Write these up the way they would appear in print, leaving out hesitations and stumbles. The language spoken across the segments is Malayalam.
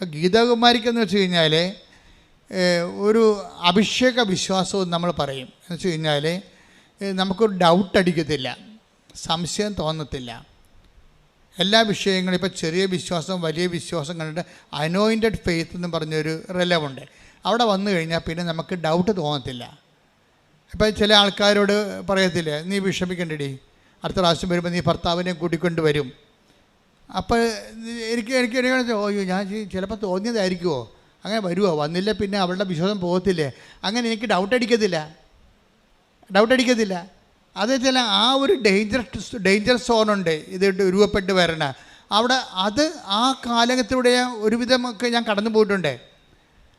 ഇപ്പം ഗീതാകുമാരിക്കെന്ന് വെച്ച് കഴിഞ്ഞാൽ ഒരു അഭിഷേക വിശ്വാസവും നമ്മൾ പറയും. എന്ന് വെച്ച് കഴിഞ്ഞാൽ നമുക്കൊരു ഡൗട്ട് അടിക്കത്തില്ല, സംശയം തോന്നത്തില്ല. എല്ലാ വിഷയങ്ങളും ഇപ്പോൾ ചെറിയ വിശ്വാസം വലിയ വിശ്വാസം കണ്ടിട്ട് അനോയിൻറ്റഡ് ഫെയ്ത്ത് എന്ന് പറഞ്ഞൊരു റിലവുണ്ട്. അവിടെ വന്നു കഴിഞ്ഞാൽ പിന്നെ നമുക്ക് ഡൗട്ട് തോന്നത്തില്ല. ഇപ്പം ചില ആൾക്കാരോട് പറയത്തില്ലേ, നീ വിഷമിക്കണ്ടടി, അടുത്ത പ്രാവശ്യം വരുമ്പോൾ നീ ഭർത്താവിനെ കൂട്ടിക്കൊണ്ട് വരും. അപ്പോൾ എനിക്ക് ഞാൻ ചിലപ്പോൾ തോന്നിയതായിരിക്കുമോ, അങ്ങനെ വരുമോ, വന്നില്ല പിന്നെ അവളുടെ വിശ്വാസം പോകത്തില്ലേ, അങ്ങനെ എനിക്ക് ഡൗട്ട് അടിക്കത്തില്ല. അത് ചില ആ ഒരു ഡേഞ്ചർ സോണുണ്ട് ഇത് രൂപപ്പെട്ട് വരണ അവിടെ. അത് ആ കാലത്തിലൂടെ ഒരുവിധമൊക്കെ ഞാൻ കടന്നു പോയിട്ടുണ്ട്.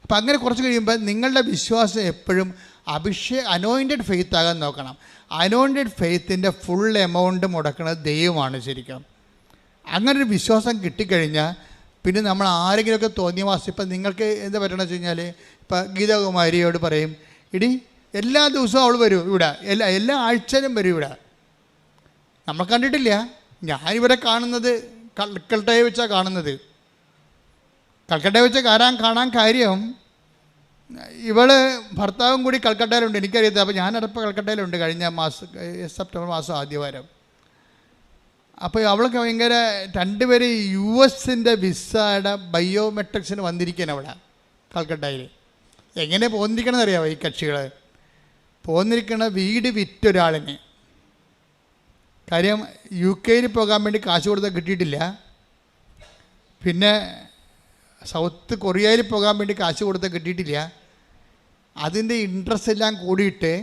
അപ്പം അങ്ങനെ കുറച്ച് കഴിയുമ്പോൾ നിങ്ങളുടെ വിശ്വാസം എപ്പോഴും അനോയിൻറ്റഡ് ഫെയ്ത്ത് ആകാൻ നോക്കണം. അനോയിൻറ്റഡ് ഫെയ്ത്തിൻ്റെ ഫുൾ എമൗണ്ട് മുടക്കുന്നത് ദൈവമാണ് ശരിക്കും. അങ്ങനൊരു വിശ്വാസം കിട്ടിക്കഴിഞ്ഞാൽ പിന്നെ നമ്മൾ ആരെങ്കിലുമൊക്കെ തോന്നിയ മാസം ഇപ്പം നിങ്ങൾക്ക് എന്താ പറ്റണമെന്ന് വെച്ച് കഴിഞ്ഞാൽ, ഇപ്പം ഗീതാകുമാരിയോട് പറയും, ഇടി എല്ലാ ദിവസവും അവൾ വരും ഇവിടെ, എല്ലാ ആഴ്ചയിലും വരും ഇവിടെ. നമ്മൾ കണ്ടിട്ടില്ല. ഞാനിവരെ കാണുന്നത് കൽക്കട്ടയെ വെച്ചാണ് കാണുന്നത്. കൽക്കട്ടയെ വെച്ച് കാണാൻ കാര്യം, ഇവള് ഭർത്താവും കൂടി കൽക്കട്ടയിലുണ്ട്, എനിക്കറിയത്തില്ല. അപ്പോൾ ഞാനപ്പോൾ കൽക്കട്ടയിലുണ്ട് കഴിഞ്ഞ മാസം സെപ്റ്റംബർ മാസം ആദ്യവാരം. അപ്പോൾ അവൾക്ക് ഭയങ്കര രണ്ടുപേര് US-ൻ്റെ വിസയുടെ ബയോമെട്രിക്സിന് വന്നിരിക്കുകയാണ് അവിടെ കൽക്കട്ടയിൽ. എങ്ങനെ പോന്നിരിക്കണമെന്ന് അറിയാമോ ഈ കക്ഷികൾ? പോന്നിരിക്കണ വീട് വിറ്റൊരാളിന്. കാര്യം UK പോകാൻ വേണ്ടി കാശ് കൊടുത്താൽ കിട്ടിയിട്ടില്ല. പിന്നെ സൗത്ത് കൊറിയയിൽ പോകാൻ വേണ്ടി കാശ് കൊടുത്താൽ കിട്ടിയിട്ടില്ല. അതിൻ്റെ ഇൻട്രസ്റ്റ് എല്ലാം കൂടിയിട്ട്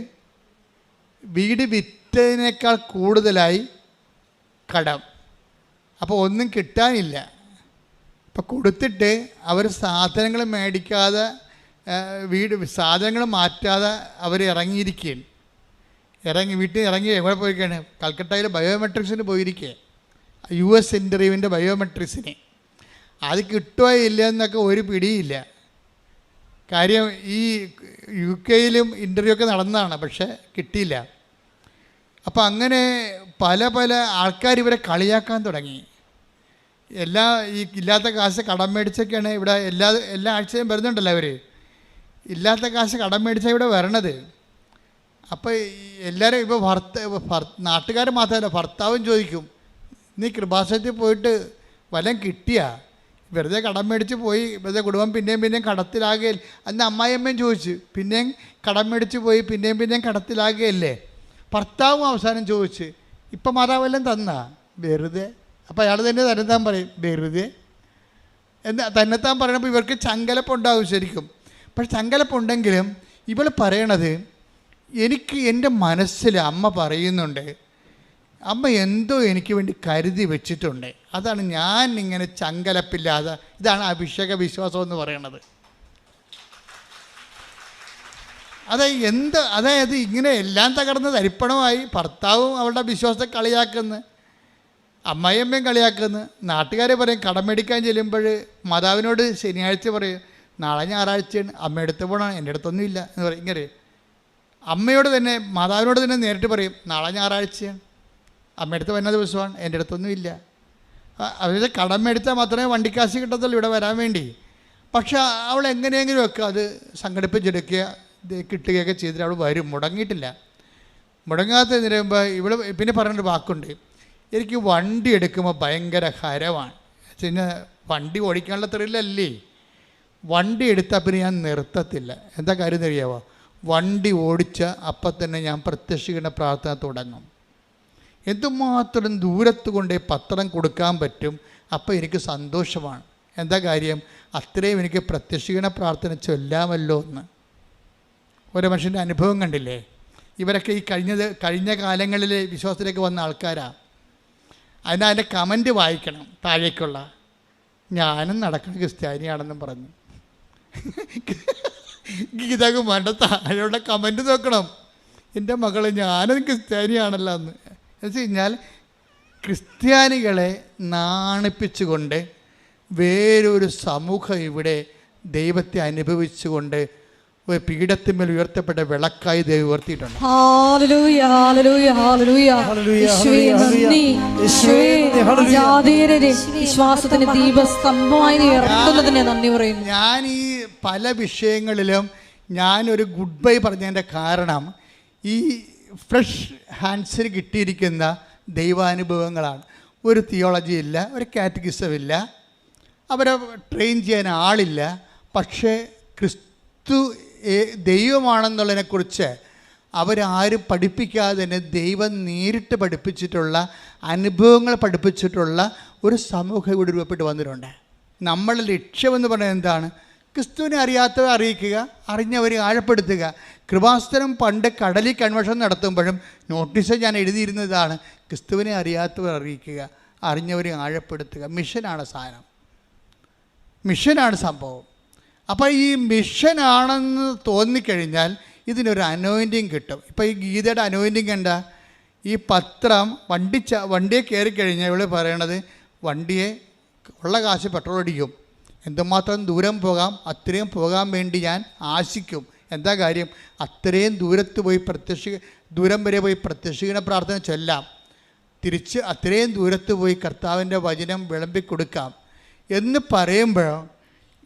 വീട് വിറ്റതിനേക്കാൾ കൂടുതലായി കടം. അപ്പോൾ ഒന്നും കിട്ടാനില്ല. അപ്പോൾ കൊടുത്തിട്ട് അവർ സാധനങ്ങൾ മേടിക്കാതെ സാധനങ്ങൾ മാറ്റാതെ അവർ ഇറങ്ങിയിരിക്കുകയാണ്. വീട്ടിൽ ഇറങ്ങി എവിടെ പോയിരിക്കുകയാണ്? കൽക്കട്ടയിൽ ബയോമെട്രിക്സിന് പോയിരിക്കുക, US ഇൻ്റർവ്യൂവിൻ്റെ ബയോമെട്രിക്സിന്. അത് കിട്ടുകയോ ഇല്ല എന്നൊക്കെ ഒരു പിടിയില്ല. കാര്യം ഈ UK-യിലും ഇൻ്റർവ്യൂ ഒക്കെ നടന്നതാണ്, പക്ഷേ കിട്ടിയില്ല. അപ്പോൾ അങ്ങനെ പല ആൾക്കാർ ഇവരെ കളിയാക്കാൻ തുടങ്ങി. ഈ ഇല്ലാത്ത കാശ് കടം മേടിച്ചൊക്കെയാണ് ഇവിടെ എല്ലാ ആഴ്ചയും വരുന്നുണ്ടല്ലോ അവർ. ഇല്ലാത്ത കാശ് കടം മേടിച്ചാൽ ഇവിടെ വരണത്. അപ്പോൾ എല്ലാവരും ഇപ്പോൾ നാട്ടുകാർ മാത്രമല്ല, ഭർത്താവും ചോദിക്കും, നീ കൃപാസനത്തിൽ പോയിട്ട് വല്ലതും കിട്ടിയാ? വെറുതെ കടം മേടിച്ച് പോയി വെറുതെ കുടുംബം പിന്നെയും കടത്തിലാകുകയിൽ. അന്ന് അമ്മായിയമ്മയും ചോദിച്ചു, പിന്നെയും കടം മേടിച്ച് പോയി പിന്നെയും കടത്തിലാകുകയല്ലേ? ഭർത്താവും അവസാനം ചോദിച്ച്, ഇപ്പം മാതാവെല്ലാം തന്നാ? വെറുതെ. അപ്പോൾ അയാൾ തന്നെ തന്നെത്താൻ പറയും, വെറുതെ തന്നെത്താൻ പറയണപ്പോൾ ഇവർക്ക് ചങ്കലപ്പുണ്ടാകും ശരിക്കും. പക്ഷെ ചങ്കലപ്പുണ്ടെങ്കിലും ഇവൾ പറയണത്, എനിക്ക് എൻ്റെ മനസ്സിൽ അമ്മ പറയുന്നുണ്ട്, അമ്മ എന്തോ എനിക്ക് വേണ്ടി കരുതി വെച്ചിട്ടുണ്ട്, അതാണ് ഞാൻ ഇങ്ങനെ ചങ്കലപ്പില്ലാതെ. ഇതാണ് അഭിഷേക വിശ്വാസം എന്ന് പറയണത്. അതായത് ഇങ്ങനെ എല്ലാം തകർന്ന് തരിപ്പണമായി. ഭർത്താവും അവളുടെ വിശ്വാസത്തെ കളിയാക്കുന്നു, അമ്മായിയമ്മയും കളിയാക്കുന്നു. നാട്ടുകാരെ പറയും, കടം മേടിക്കാൻ ചെല്ലുമ്പോൾ മാതാവിനോട് ശനിയാഴ്ച പറയും, നാളെ ഞായറാഴ്ചയാണ്, അമ്മയെടുത്ത് പോകണം, എൻ്റെ അടുത്തൊന്നും ഇല്ല എന്ന് പറയും. ഇങ്ങനെ അമ്മയോട് തന്നെ മാതാവിനോട് തന്നെ നേരിട്ട് പറയും, നാളെ ഞായറാഴ്ചയാണ്, അമ്മയെടുത്ത് വരുന്ന ദിവസമാണ്, എൻ്റെ അടുത്തൊന്നും ഇല്ല. അതായത് കടം മേടിച്ചാൽ മാത്രമേ വണ്ടിക്കാശ് കിട്ടത്തുള്ളൂ ഇവിടെ വരാൻ വേണ്ടി. പക്ഷെ അവൾ എങ്ങനെയെങ്കിലുമൊക്കെ അത് സംഘടിപ്പിച്ചെടുക്കുക, കിട്ടുകയൊക്കെ ചെയ്തിട്ട് അവൾ വരും. മുടങ്ങിയിട്ടില്ല. മുടങ്ങാത്ത നിരയുമ്പോൾ ഇവൾ പിന്നെ പറഞ്ഞൊരു വാക്കുണ്ട്, എനിക്ക് വണ്ടി എടുക്കുമ്പോൾ ഭയങ്കര ഹരമാണ്. വെച്ച് കഴിഞ്ഞാൽ വണ്ടി ഓടിക്കാനുള്ള ത്രില്ലല്ലേ. വണ്ടി എടുത്താൽ പിന്നെ ഞാൻ നിർത്തത്തില്ല. എന്താ കാര്യം അറിയാവോ? വണ്ടി ഓടിച്ച അപ്പം തന്നെ ഞാൻ പ്രത്യക്ഷീകരണ പ്രാർത്ഥന തുടങ്ങും. എന്തുമാത്രം ദൂരത്ത് കൊണ്ട് പത്രം കൊടുക്കാൻ പറ്റും, അപ്പോൾ എനിക്ക് സന്തോഷമാണ്. എന്താ കാര്യം? അത്രയും എനിക്ക് പ്രത്യക്ഷീകരണ പ്രാർത്ഥന ചൊല്ലാമല്ലോ എന്ന്. ഓരോ മനുഷ്യൻ്റെ അനുഭവം കണ്ടില്ലേ? ഇവരൊക്കെ ഈ കഴിഞ്ഞ കാലങ്ങളിൽ വിശ്വാസത്തിലേക്ക് വന്ന ആൾക്കാരാണ്. അതിൻ്റെ കമൻറ്റ് വായിക്കണം താഴേക്കുള്ള, ഞാനും നടക്കുന്ന ക്രിസ്ത്യാനിയാണെന്നും പറഞ്ഞു. ഗീതാകുമാരുടെ താഴെയുള്ള കമൻറ്റ് നോക്കണം, എൻ്റെ മകളെ ഞാനും ക്രിസ്ത്യാനിയാണല്ലോ എന്ന്. എന്ന് വെച്ച് കഴിഞ്ഞാൽ ക്രിസ്ത്യാനികളെ നാണിപ്പിച്ചുകൊണ്ട് വേറൊരു സമൂഹം ഇവിടെ ദൈവത്തെ അനുഭവിച്ചുകൊണ്ട് ഒരു പീഠത്തിന്മേൽ ഉയർത്തപ്പെട്ട വിളക്കായി ദൈവം ഉയർത്തിയിട്ടുണ്ട്. Hallelujah, hallelujah, hallelujah. യേശുവേ നന്ദി. യേശുവേ ജാതിയരെ വിശ്വാസത്തിന് ദീപസ്തംഭമായി ഉയർത്തുന്നതിനെ നന്ദി പറയുന്നു. ഞാൻ ഈ പല വിഷയങ്ങളിലും ഞാനൊരു ഗുഡ് ബൈ പറഞ്ഞതിൻ്റെ കാരണം ഈ ഫ്രഷ് ഹാൻഡ്സിന് കിട്ടിയിരിക്കുന്ന ദൈവാനുഭവങ്ങളാണ്. ഒരു തിയോളജി ഇല്ല, ഒരു കാറ്റഗിസം ഇല്ല, അവരെ ട്രെയിൻ ചെയ്യാൻ ആളില്ല. പക്ഷേ ക്രിസ്തു ദൈവമാണെന്നുള്ളതിനെക്കുറിച്ച് അവരാരും പഠിപ്പിക്കാതെ തന്നെ ദൈവം നേരിട്ട് പഠിപ്പിച്ചിട്ടുള്ള അനുഭവങ്ങൾ പഠിപ്പിച്ചിട്ടുള്ള ഒരു സമൂഹം ഇവിടെ രൂപപ്പെട്ട് വന്നിട്ടുണ്ട്. നമ്മളുടെ ലക്ഷ്യമെന്ന് പറയുന്നത് എന്താണ്? ക്രിസ്തുവിനെ അറിയാത്തവരെ അറിയിക്കുക, അറിഞ്ഞവരെ ആഴപ്പെടുത്തുക. കൃപാസനം പണ്ട് കടലിൽ കൺവെൻഷൻ നടത്തുമ്പോഴും നോട്ടീസ് ഞാൻ എഴുതിയിരുന്നതാണ്, ക്രിസ്തുവിനെ അറിയാത്തവർ അറിയിക്കുക, അറിഞ്ഞവരെ ആഴപ്പെടുത്തുക. മിഷനാണ് സാധനം, മിഷനാണ് സംഭവം. അപ്പോൾ ഈ മിഷനാണെന്ന് തോന്നിക്കഴിഞ്ഞാൽ ഇതിനൊരു അനോയിൻറ്റിങ് കിട്ടും. ഇപ്പോൾ ഈ ഗീതയുടെ അനോയിൻറ്റിങ് എന്താ? ഈ പത്രം വണ്ടിയെ കയറിക്കഴിഞ്ഞാൽ ഇവൾ പറയണത്, വണ്ടിയെ ഉള്ള കാശ് പെട്രോൾ അടിക്കും, എന്തുമാത്രം ദൂരം പോകാം അത്രയും പോകാൻ വേണ്ടി ഞാൻ ആശിക്കും. എന്താ കാര്യം? അത്രയും ദൂരത്ത് പോയി ദൂരം വരെ പോയി പ്രത്യക്ഷീകരണ പ്രാർത്ഥന ചൊല്ലാം, തിരിച്ച് അത്രയും ദൂരത്ത് പോയി കർത്താവിൻ്റെ വചനം വിളമ്പിക്കൊടുക്കാം എന്ന് പറയുമ്പോൾ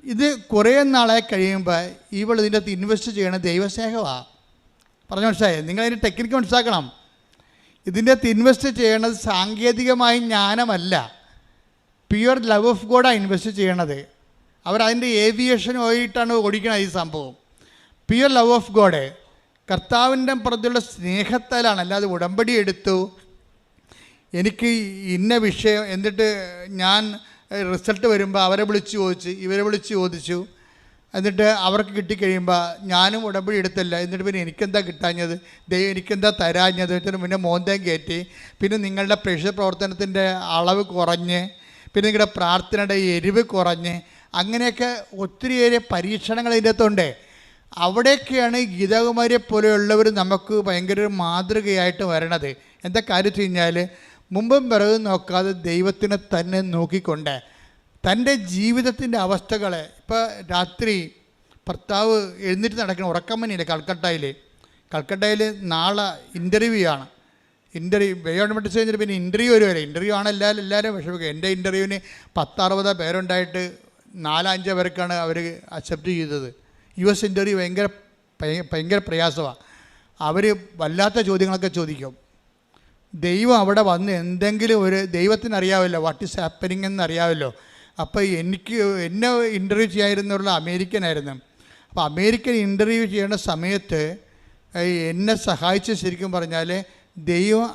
ഇത് കുറേ നാളായി കഴിയുമ്പോൾ ഇവൾ ഇതിൻ്റെ അകത്ത് ഇൻവെസ്റ്റ് ചെയ്യണ ദൈവസ്നേഹമാണ്. പറഞ്ഞു മനസ്സിലായേ? നിങ്ങളതിൻ്റെ ടെക്നിക്ക് മനസ്സിലാക്കണം. ഇതിൻ്റെ അകത്ത് ഇൻവെസ്റ്റ് ചെയ്യണത് സാങ്കേതികമായ ജ്ഞാനമല്ല, പ്യുവർ ലവ് ഓഫ് ഗോഡാണ് ഇൻവെസ്റ്റ് ചെയ്യണത്. അവരതിൻ്റെ ഏവിയേഷൻ പോയിട്ടാണ് ഓടിക്കണത് ഈ സംഭവം. പ്യുവർ ലവ് ഓഫ് ഗോഡ് കർത്താവിൻ്റെ പ്രതിയുള്ള സ്നേഹത്താലാണ്. അല്ലാതെ ഉടമ്പടി എടുത്തു എനിക്ക് ഇന്ന വിഷയം, എന്നിട്ട് ഞാൻ റിസൾട്ട് വരുമ്പോൾ അവരെ വിളിച്ച് ചോദിച്ചു, ഇവരെ വിളിച്ച് ചോദിച്ചു, എന്നിട്ട് അവർക്ക് കിട്ടിക്കഴിയുമ്പോൾ ഞാനും ഉടമ്പടി എടുത്തല്ല, എന്നിട്ട് പിന്നെ എനിക്കെന്താ കിട്ടാഞ്ഞത്, ദൈവം എനിക്കെന്താ തരാഞ്ഞത്, എന്നിട്ട് പിന്നെ മോന്തം കയറ്റി, പിന്നെ നിങ്ങളുടെ പ്രേക്ഷിത പ്രവർത്തനത്തിൻ്റെ അളവ് കുറഞ്ഞ്, പിന്നെ നിങ്ങളുടെ പ്രാർത്ഥനയുടെ എരിവ് കുറഞ്ഞ്, അങ്ങനെയൊക്കെ ഒത്തിരിയേറെ പരീക്ഷണങ്ങൾ ഇതിൻ്റെ അകത്തുണ്ട്. അവിടെയൊക്കെയാണ് ഗീതാകുമാരിയെ പോലെയുള്ളവർ നമുക്ക് ഭയങ്കര ഒരു മാതൃകയായിട്ട് വരണത്. എന്താ കാര്യം വെച്ച് കഴിഞ്ഞാൽ, മുമ്പും പിറകും നോക്കാതെ ദൈവത്തിനെ തന്നെ നോക്കിക്കൊണ്ട് തൻ്റെ ജീവിതത്തിൻ്റെ അവസ്ഥകളെ, ഇപ്പോൾ രാത്രി ഭർത്താവ് എഴുന്നേറ്റ് നടക്കുന്ന ഉറക്കമ്മനിയില്ലേ കൽക്കട്ടയിൽ നാളെ ഇൻ്റർവ്യൂ ആണ്. ബയോണ്ട് മെഡിസിൻ കഴിഞ്ഞിട്ട് പിന്നെ ഇൻ്റർവ്യൂ വരുവരെ. ഇൻ്റർവ്യൂ ആണ് എല്ലാവരും വിഷമിക്കുക. എൻ്റെ ഇൻ്റർവ്യൂവിന് 10-60 പേരുണ്ടായിട്ട് 4-5 പേർക്കാണ് അവർ അക്സെപ്റ്റ് ചെയ്തത്. US ഇൻ്റർവ്യൂ ഭയങ്കര പ്രയാസമാണ്. അവർ വല്ലാത്ത ചോദ്യങ്ങളൊക്കെ ചോദിക്കും. ദൈവം അവിടെ വന്ന് എന്തെങ്കിലും ഒരു ദൈവത്തിനറിയാമല്ലോ വാട്ട് ഈസ് ഹാപ്പനിങ് എന്നറിയാമല്ലോ. അപ്പോൾ എന്നെ ഇൻ്റർവ്യൂ ചെയ്യാതിരുന്നുള്ള അമേരിക്കനായിരുന്നു. അപ്പോൾ അമേരിക്കൻ ഇൻ്റർവ്യൂ ചെയ്യുന്ന സമയത്ത് എന്നെ സഹായിച്ച് ശരിക്കും പറഞ്ഞാൽ ദൈവം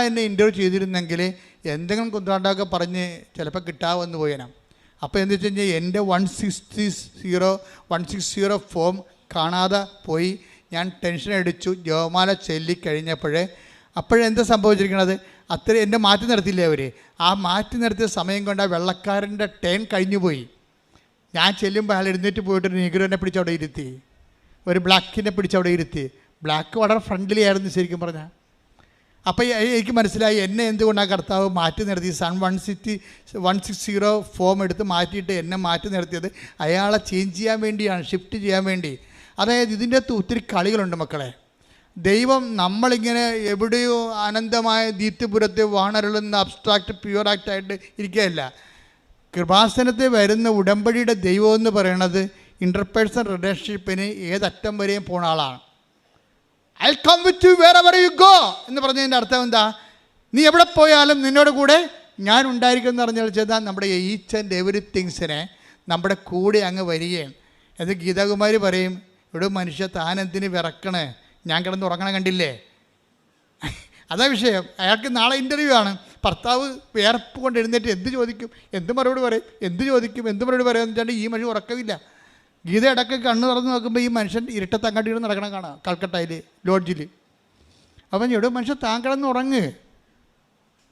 എന്നെ ഇൻ്റർവ്യൂ ചെയ്തിരുന്നെങ്കിൽ എന്തെങ്കിലും കുന്താണ്ടൊക്കെ പറഞ്ഞ് ചിലപ്പോൾ കിട്ടാമെന്ന് പോയേനാം. അപ്പോൾ എന്താ വെച്ച് കഴിഞ്ഞാൽ എൻ്റെ 160 ഫോം കാണാതെ പോയി. ഞാൻ ടെൻഷൻ അടിച്ചു, ജപമാല അപ്പോഴെന്താ സംഭവിച്ചിരിക്കണത്? അത്രയും എന്നെ മാറ്റി നിർത്തിയില്ലേ അവർ. ആ മാറ്റി നിർത്തിയ സമയം കൊണ്ട് ആ വെള്ളക്കാരൻ്റെ ടേൺ കഴിഞ്ഞു പോയി. ഞാൻ ചെല്ലുമ്പോൾ അയാൾ എഴുന്നേറ്റ് പോയിട്ട് നീഗ്രോനെ പിടിച്ച് അവിടെ ഇരുത്തി, ഒരു ബ്ലാക്കിനെ പിടിച്ച് അവിടെ ഇരുത്തി. ബ്ലാക്ക് വളരെ ഫ്രണ്ട്ലി ആയിരുന്നു ശരിക്കും പറഞ്ഞാൽ. അപ്പോൾ എനിക്ക് മനസ്സിലായി എന്നെ എന്തുകൊണ്ടാണ് കർത്താവ് മാറ്റി നിർത്തി. 160 ഫോം എടുത്ത് മാറ്റിയിട്ട് എന്നെ മാറ്റി നിർത്തിയത് അയാളെ ചേഞ്ച് ചെയ്യാൻ വേണ്ടിയാണ്, ഷിഫ്റ്റ് ചെയ്യാൻ വേണ്ടി. അതായത് ഇതിൻ്റെ അകത്ത് ഒത്തിരി കളികളുണ്ട് മക്കളെ. ദൈവം നമ്മളിങ്ങനെ എവിടെയോ അനന്തമായ ദീപ്തിപുരത്തെ വാണരുളുന്ന അബ്സ്ട്രാക്റ്റ് പ്യുവർ ആക്റ്റായിട്ട് ഇരിക്കുകയല്ല. കൃപാസനത്തിൽ വരുന്ന ഉടമ്പടിയുടെ ദൈവം എന്ന് പറയുന്നത് ഇൻ്റർപേഴ്സണൽ റിലേഷൻഷിപ്പിന് ഏതറ്റം വരെയും പോണ ആളാണ്. I come with you wherever you go എന്ന് പറഞ്ഞതിൻ്റെ അർത്ഥം എന്താ? നീ എവിടെ പോയാലും നിന്നോട് കൂടെ ഞാൻ ഉണ്ടായിരിക്കും എന്ന് പറഞ്ഞാൽ ചെയ്താൽ നമ്മുടെ ഈച്ച് ആൻഡ് എവറിത്തിങ്സിനെ നമ്മുടെ കൂടെ അങ്ങ് വരികയാണ്. എന്ന് ഗീതാകുമാരി പറയും, ഇവിടെ മനുഷ്യ താനെന്തിന് വിറക്കണേ, ഞാൻ കിടന്ന് ഉറങ്ങണം കണ്ടില്ലേ. അതാ വിഷയം. അയാൾക്ക് നാളെ ഇൻ്റർവ്യൂ ആണ്. ഭർത്താവ് വേർപ്പ് കൊണ്ട് എഴുന്നേറ്റ് എന്ത് ചോദിക്കും, എന്ത് മറുപടി പറയും, എന്ത് ചോദിക്കും, എന്ത് മറുപടി പറയുമെന്ന് വെച്ചാൽ ഈ മനുഷ്യൻ ഉറക്കമില്ല. ഗീത ഇടയ്ക്ക് കണ്ണ് തുറന്ന് നോക്കുമ്പോൾ ഈ മനുഷ്യൻ ഇരുട്ടത്ത് അങ്ങോട്ട് നടക്കണം കാണാം കൽക്കട്ടയിൽ ലോഡ്ജിൽ. അപ്പം ഇവിടെ മനുഷ്യൻ താൻ കിടന്ന് ഉറങ്ങ്,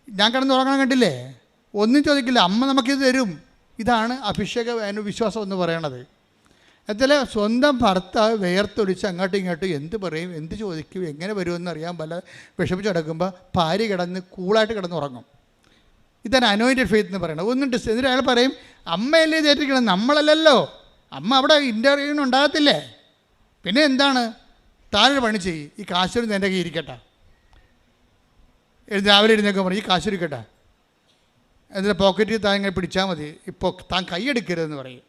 ഞാൻ കിടന്ന് ഉറങ്ങണം കണ്ടില്ലേ, ഒന്നും ചോദിക്കില്ല, അമ്മ നമുക്കിത് തരും. ഇതാണ് അഭിഷേക വിശ്വാസം എന്ന് പറയണത്. എന്നുവെച്ചാൽ സ്വന്തം ഭർത്താവ് വേർത്തൊലിച്ച് അങ്ങോട്ടും ഇങ്ങോട്ടും എന്ത് പറയും, എന്ത് ചോദിക്കും, എങ്ങനെ വരുമെന്ന് അറിയാൻ പല വിഷമിച്ച് കിടക്കുമ്പോൾ ഭാര്യ കിടന്ന് കൂളായിട്ട് കിടന്നുറങ്ങും. ഇതാണ് അനോയിൻറ്റഡ് ഫെയ്ത്ത് എന്ന് പറയുന്നത്. ഒന്നും എന്നിട്ട് അയാൾ പറയും, അമ്മയല്ലേ ഇതേറ്റിരിക്കണം, നമ്മളല്ലല്ലോ, അമ്മ അവിടെ ഇൻ്റർവ്യൂവിന് ഉണ്ടാകത്തില്ലേ, പിന്നെ എന്താണ്, താഴെ പണി ചെയ്യും, ഈ കാശൊരു എൻ്റെ കയ്യിൽ ഇരിക്കട്ടെ. രാവിലെ എഴുന്നേക്കാൻ പറയും, ഈ കാശൊരിക്കട്ടെ, എന്നിട്ട് പോക്കറ്റിൽ താൻ ഇങ്ങനെ പിടിച്ചാൽ മതി, ഇപ്പോൾ താൻ കൈയെടുക്കരുതെന്ന് പറയും.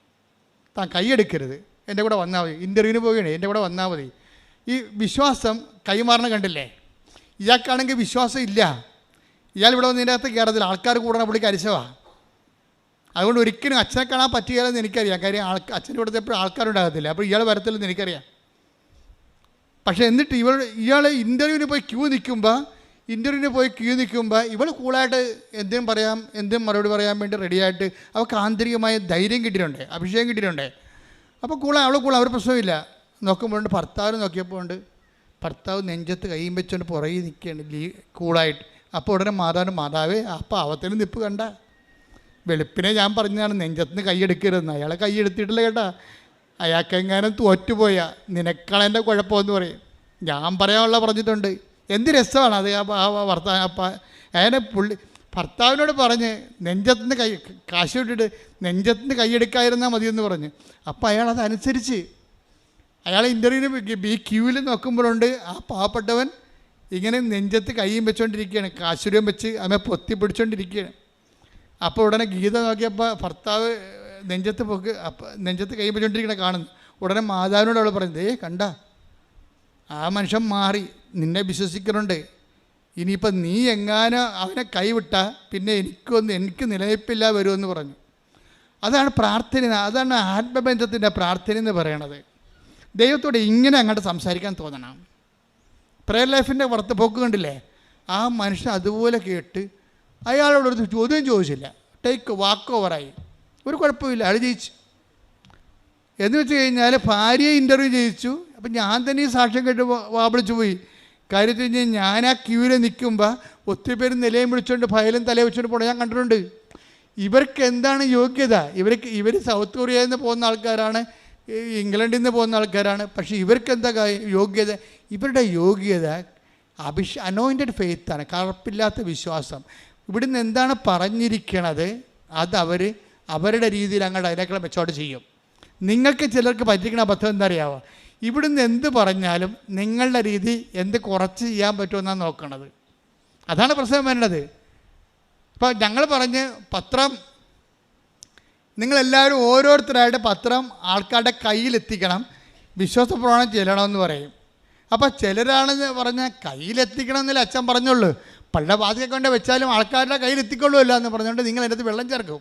താൻ കൈയെടുക്കരുത്, എൻ്റെ കൂടെ വന്നാൽ മതി, ഇൻ്റർവ്യൂവിന് പോവുകയാണ്, എൻ്റെ കൂടെ വന്നാൽ മതി. ഈ വിശ്വാസം കൈമാറണ കണ്ടില്ലേ? ഇയാൾക്കാണെങ്കിൽ വിശ്വാസം ഇല്ല. ഇയാൾ ഇവിടെ വന്നതിൻ്റെ അകത്ത് കയറത്തില്ല, ആൾക്കാർ കൂടണ പുള്ളിക്ക് അരിശമാണ്. അതുകൊണ്ട് ഒരിക്കലും അച്ഛനെ കാണാൻ പറ്റുകയില്ലെന്ന് എനിക്കറിയാം. കാര്യം അച്ഛൻ്റെ കൂടെ എപ്പോഴും ആൾക്കാരുണ്ടാകത്തില്ല, അപ്പോൾ ഇയാൾ വരത്തില്ലെന്ന് എനിക്കറിയാം. പക്ഷേ എന്നിട്ട് ഇയാൾ ഇൻ്റർവ്യൂവിന് പോയി ക്യൂ നിൽക്കുമ്പോൾ ഇവൾ കൂളായിട്ട് എന്തും പറയാം, എന്തും മറുപടി പറയാൻ വേണ്ടി റെഡിയായിട്ട് അവൾക്ക് ആന്തരികമായ ധൈര്യം കിട്ടിയിട്ടുണ്ട്, അഭിഷേകം കിട്ടിയിട്ടുണ്ട്. അപ്പോൾ അവൾ പ്രശ്നമില്ല. നോക്കുമ്പോഴുണ്ട് ഭർത്താവ് നോക്കിയപ്പോൾ ഭർത്താവ് നെഞ്ചത്ത് കൈയും വെച്ചുകൊണ്ട് പുറകെ നിൽക്കുകയാണ് കൂളായിട്ട്. അപ്പോൾ ഉടനെ മാതാവേ ആ പാവത്തിന് നിപ്പ് കണ്ട. വെളുപ്പിനെ ഞാൻ പറഞ്ഞതാണ് നെഞ്ചത്തിന് കൈയെടുക്കരുതെന്ന്. അയാളെ കൈയെടുത്തിട്ടില്ല കേട്ടാ. അയാൾക്കെങ്ങാനും തോറ്റുപോയാ നിനക്കളെൻ്റെ കുഴപ്പമെന്ന് പറയും. ഞാൻ പറയാനുള്ള പറഞ്ഞിട്ടുണ്ട്. എന്ത് രസമാണ് അത്. അങ്ങനെ ഭർത്താവിനോട് പറഞ്ഞ് നെഞ്ചത്തിന് കാശ് വിട്ടിട്ട് നെഞ്ചത്തിന് കൈയെടുക്കാതിരുന്നാൽ മതിയെന്ന് പറഞ്ഞ്. അപ്പോൾ അയാളതനുസരിച്ച് അയാൾ ഇൻ്റർവ്യൂവിന് ഈ ക്യൂവിൽ നോക്കുമ്പോഴുണ്ട് ആ പാവപ്പെട്ടവൻ ഇങ്ങനെ നെഞ്ചത്ത് കൈയും വെച്ചുകൊണ്ടിരിക്കുകയാണ്, കാശുരം വെച്ച് അവനെ പൊത്തി പിടിച്ചുകൊണ്ടിരിക്കുകയാണ്. അപ്പോൾ ഉടനെ ഗീത നോക്കിയപ്പോൾ ഭർത്താവ് നെഞ്ചത്ത് കൈ വെച്ചുകൊണ്ടിരിക്കണ കാണുന്നു. ഉടനെ മാതാവിനോട് അവൾ പറയുന്നത്, കണ്ട ആ മനുഷ്യൻ മാറി, നിന്നെ വിശ്വസിക്കുന്നുണ്ട്. ഇനിയിപ്പോൾ നീ എങ്ങാനും അവനെ കൈവിട്ടാൽ പിന്നെ എനിക്ക് നിലനിൽപ്പില്ല വരുമെന്ന് പറഞ്ഞു. അതാണ് പ്രാർത്ഥന, അതാണ് ആത്മബന്ധത്തിൻ്റെ പ്രാർത്ഥന എന്ന് പറയണത്. ദൈവത്തോട് ഇങ്ങനെ അങ്ങോട്ട് സംസാരിക്കാൻ തോന്നണം. പ്രയർ ലൈഫിൻ്റെ പോക്ക് കണ്ടില്ലേ? ആ മനുഷ്യൻ അതുപോലെ കേട്ട് അയാളോടൊരു ചോദ്യം ചോദിച്ചില്ല, വാക്ക് ഓവറായി, ഒരു കുഴപ്പമില്ല, അയാൾ ജയിച്ചു. എന്ന് വെച്ച് കഴിഞ്ഞാൽ ഭാര്യയെ ഇൻ്റർവ്യൂ ചെയ്യിച്ചു. അപ്പം ഞാൻ തന്നെ ഈ സാക്ഷ്യം കേട്ട് വാപിളിച്ചു പോയി. കാര്യത്തിൽ കഴിഞ്ഞാൽ ഞാൻ ആ ക്യൂവിൽ നിൽക്കുമ്പോൾ ഒത്തിരി പേര് നിലയും വിളിച്ചുകൊണ്ട് ഫയലും തലയെ വെച്ചുകൊണ്ട് പോകണം ഞാൻ കണ്ടിട്ടുണ്ട്. ഇവർക്ക് എന്താണ് യോഗ്യത? ഇവർ സൗത്ത് കൊറിയയിൽ നിന്ന് പോകുന്ന ആൾക്കാരാണ്, ഇംഗ്ലണ്ടിൽ നിന്ന് പോകുന്ന ആൾക്കാരാണ്. പക്ഷേ ഇവർക്ക് എന്താ യോഗ്യത? ഇവരുടെ യോഗ്യത അനോയിൻറ്റഡ് ഫെയ്ത്താണ്, കറുപ്പില്ലാത്ത വിശ്വാസം. ഇവിടുന്ന് എന്താണ് പറഞ്ഞിരിക്കണത് അത് അവരുടെ രീതിയിൽ അങ്ങോട്ട് അതിനേക്കാൾ മെച്ചോട്ട് ചെയ്യും. നിങ്ങൾക്ക് ചിലർക്ക് പറ്റിക്കുന്ന അബദ്ധം എന്താ അറിയാമോ? ഇവിടുന്ന് എന്ത് പറഞ്ഞാലും നിങ്ങളുടെ രീതി എന്ത് കുറച്ച് ചെയ്യാൻ പറ്റുമെന്നാണ് നോക്കണത്. അതാണ് പ്രശ്നം വേണ്ടത്. ഇപ്പോൾ ഞങ്ങൾ പറഞ്ഞ് പത്രം നിങ്ങളെല്ലാവരും ഓരോരുത്തരായിട്ട് പത്രം ആൾക്കാരുടെ കയ്യിലെത്തിക്കണം, വിശ്വാസപ്രമാണം ചെല്ലണമെന്ന് പറയും. അപ്പോൾ ചിലരാണെന്ന് പറഞ്ഞാൽ കയ്യിലെത്തിക്കണം എന്നല്ലേ അച്ഛൻ പറഞ്ഞുള്ളൂ, പള്ളിയുടെ വാതിക്കെ കൊണ്ട് വെച്ചാലും ആൾക്കാരുടെ കയ്യിലെത്തിക്കൊള്ളുമല്ല എന്ന് പറഞ്ഞുകൊണ്ട് നിങ്ങൾ അതിനകത്ത് വെള്ളം ചേർക്കും.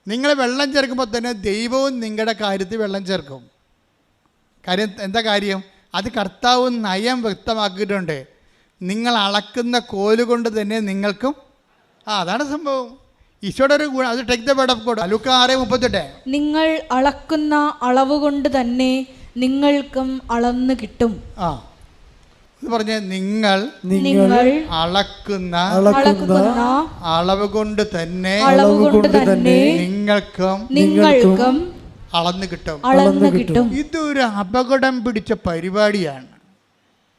നിങ്ങൾ വെള്ളം ചേർക്കുമ്പോൾ തന്നെ ദൈവവും നിങ്ങളുടെ കാര്യത്തിൽ വെള്ളം ചേർക്കും. കാര്യം എന്താ കാര്യം? അത് കർത്താവ് നയം വ്യക്തമാക്കിയിട്ടുണ്ട്. നിങ്ങൾ അളക്കുന്ന കോലുകൊണ്ട് തന്നെ നിങ്ങൾക്കും അതാണ് സംഭവം. ഈശോയുടെ ഒരു ഗുണം. അത് take the word of God. ലൂക്ക 6:38. നിങ്ങൾ അളക്കുന്ന അളവ് കൊണ്ട് തന്നെ നിങ്ങൾക്കും അളന്ന് കിട്ടും. എന്ന് പറഞ്ഞ നിങ്ങൾ അളക്കുന്ന അളവ് കൊണ്ട് തന്നെ നിങ്ങൾക്കും അളന്ന് കിട്ടും. ഇതൊരു അപകടം പിടിച്ച പരിപാടിയാണ്.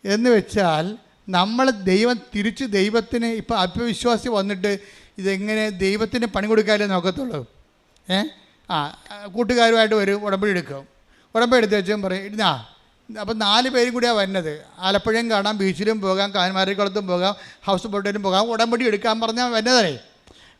എന്ന് വെച്ചാൽ നമ്മൾ തിരിച്ച് ദൈവത്തിന് ഇപ്പം അല്പവിശ്വാസി വന്നിട്ട് ഇതെങ്ങനെ ദൈവത്തിന് പണി കൊടുക്കാനേ നോക്കത്തുള്ളൂ. കൂട്ടുകാരുമായിട്ട് വരും, ഉടമ്പടി എടുത്ത് വെച്ചും പറയും അപ്പം 4 പേരും കൂടിയാണ് വരുന്നത്. ആലപ്പുഴയും കാണാം, ബീച്ചിലും പോകാം, കാന്മാരിക്കുളത്തും പോകാം, ഹൗസ് ബോട്ടിലും പോകാം, ഉടമ്പടി എടുക്കാൻ പറഞ്ഞാൽ വരുന്നതേ.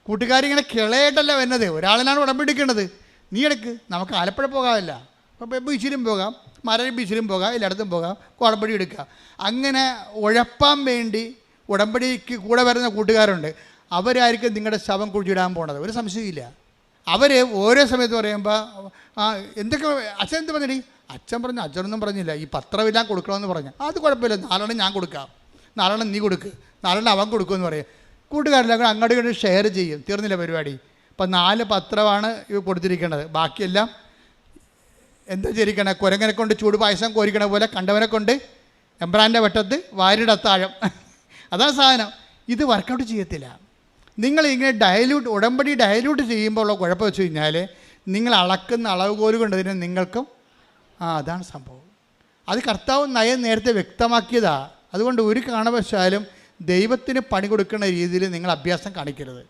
കൂട്ടുകാരിങ്ങനെ കിളയായിട്ടല്ല വരുന്നത്, ഒരാളിനാണ് ഉടമ്പടി എടുക്കേണ്ടത്. നീ എടുക്ക്, നമുക്ക് ആലപ്പുഴ പോകാമല്ല, അപ്പോൾ ബീച്ചിലും പോകാം, മരടി ബീച്ചിലും പോകാം, എല്ലായിടത്തും പോകാം, ഉടമ്പടി എടുക്കുക. അങ്ങനെ ഉഴപ്പാൻ വേണ്ടി ഉടമ്പടിക്ക് കൂടെ വരുന്ന കൂട്ടുകാരുണ്ട്. അവരായിരിക്കും നിങ്ങളുടെ ശവം കുഴിച്ചിടാൻ പോണത്, ഒരു സംശയമില്ല. അവർ ഓരോ സമയത്ത് പറയുമ്പോൾ എന്തൊക്കെ അച്ഛൻ എന്ത് പറഞ്ഞടി? അച്ഛൻ പറഞ്ഞു, അച്ഛനൊന്നും പറഞ്ഞില്ല, ഈ പത്രമെല്ലാം കൊടുക്കണമെന്ന് പറഞ്ഞു. അത് കുഴപ്പമില്ല, 4 ഞാൻ കൊടുക്കാം, 4 നീ കൊടുക്ക്, 4 അവൻ കൊടുക്കുമെന്ന് പറയും. കൂട്ടുകാരെല്ലാം അങ്ങോട്ട് ഇങ്ങോട്ട് ഷെയർ ചെയ്യും. തീർന്നില്ല പരിപാടി. ഇപ്പം 4 പത്രമാണ് ഇവ കൊടുത്തിരിക്കുന്നത്. ബാക്കിയെല്ലാം എന്താ ചെയ്തിരിക്കണേ? കുരങ്ങനെ കൊണ്ട് ചൂട് പായസം കോരിക്കണ പോലെ കണ്ടവനെ കൊണ്ട് എംബ്രാൻ്റെ വെട്ടത്ത് വാരിയുടെ അത്താഴം. അതാണ് സാധനം. ഇത് വർക്കൗട്ട് ചെയ്യത്തില്ല. നിങ്ങളിങ്ങനെ ഉടമ്പടി ഡയലൂട്ട് ചെയ്യുമ്പോൾ ഉള്ള കുഴപ്പം വെച്ച് കഴിഞ്ഞാൽ നിങ്ങൾ അളക്കുന്ന അളവുകോല് കൊണ്ട് തന്നെ നിങ്ങൾക്കും അതാണ് സംഭവം. അത് കർത്താവ് നയം നേരത്തെ വ്യക്തമാക്കിയതാണ്. അതുകൊണ്ട് ഒരു കാരണവശാലും ദൈവത്തിന് പണി കൊടുക്കുന്ന രീതിയിൽ നിങ്ങൾ അഭ്യാസം കാണിക്കരുത്.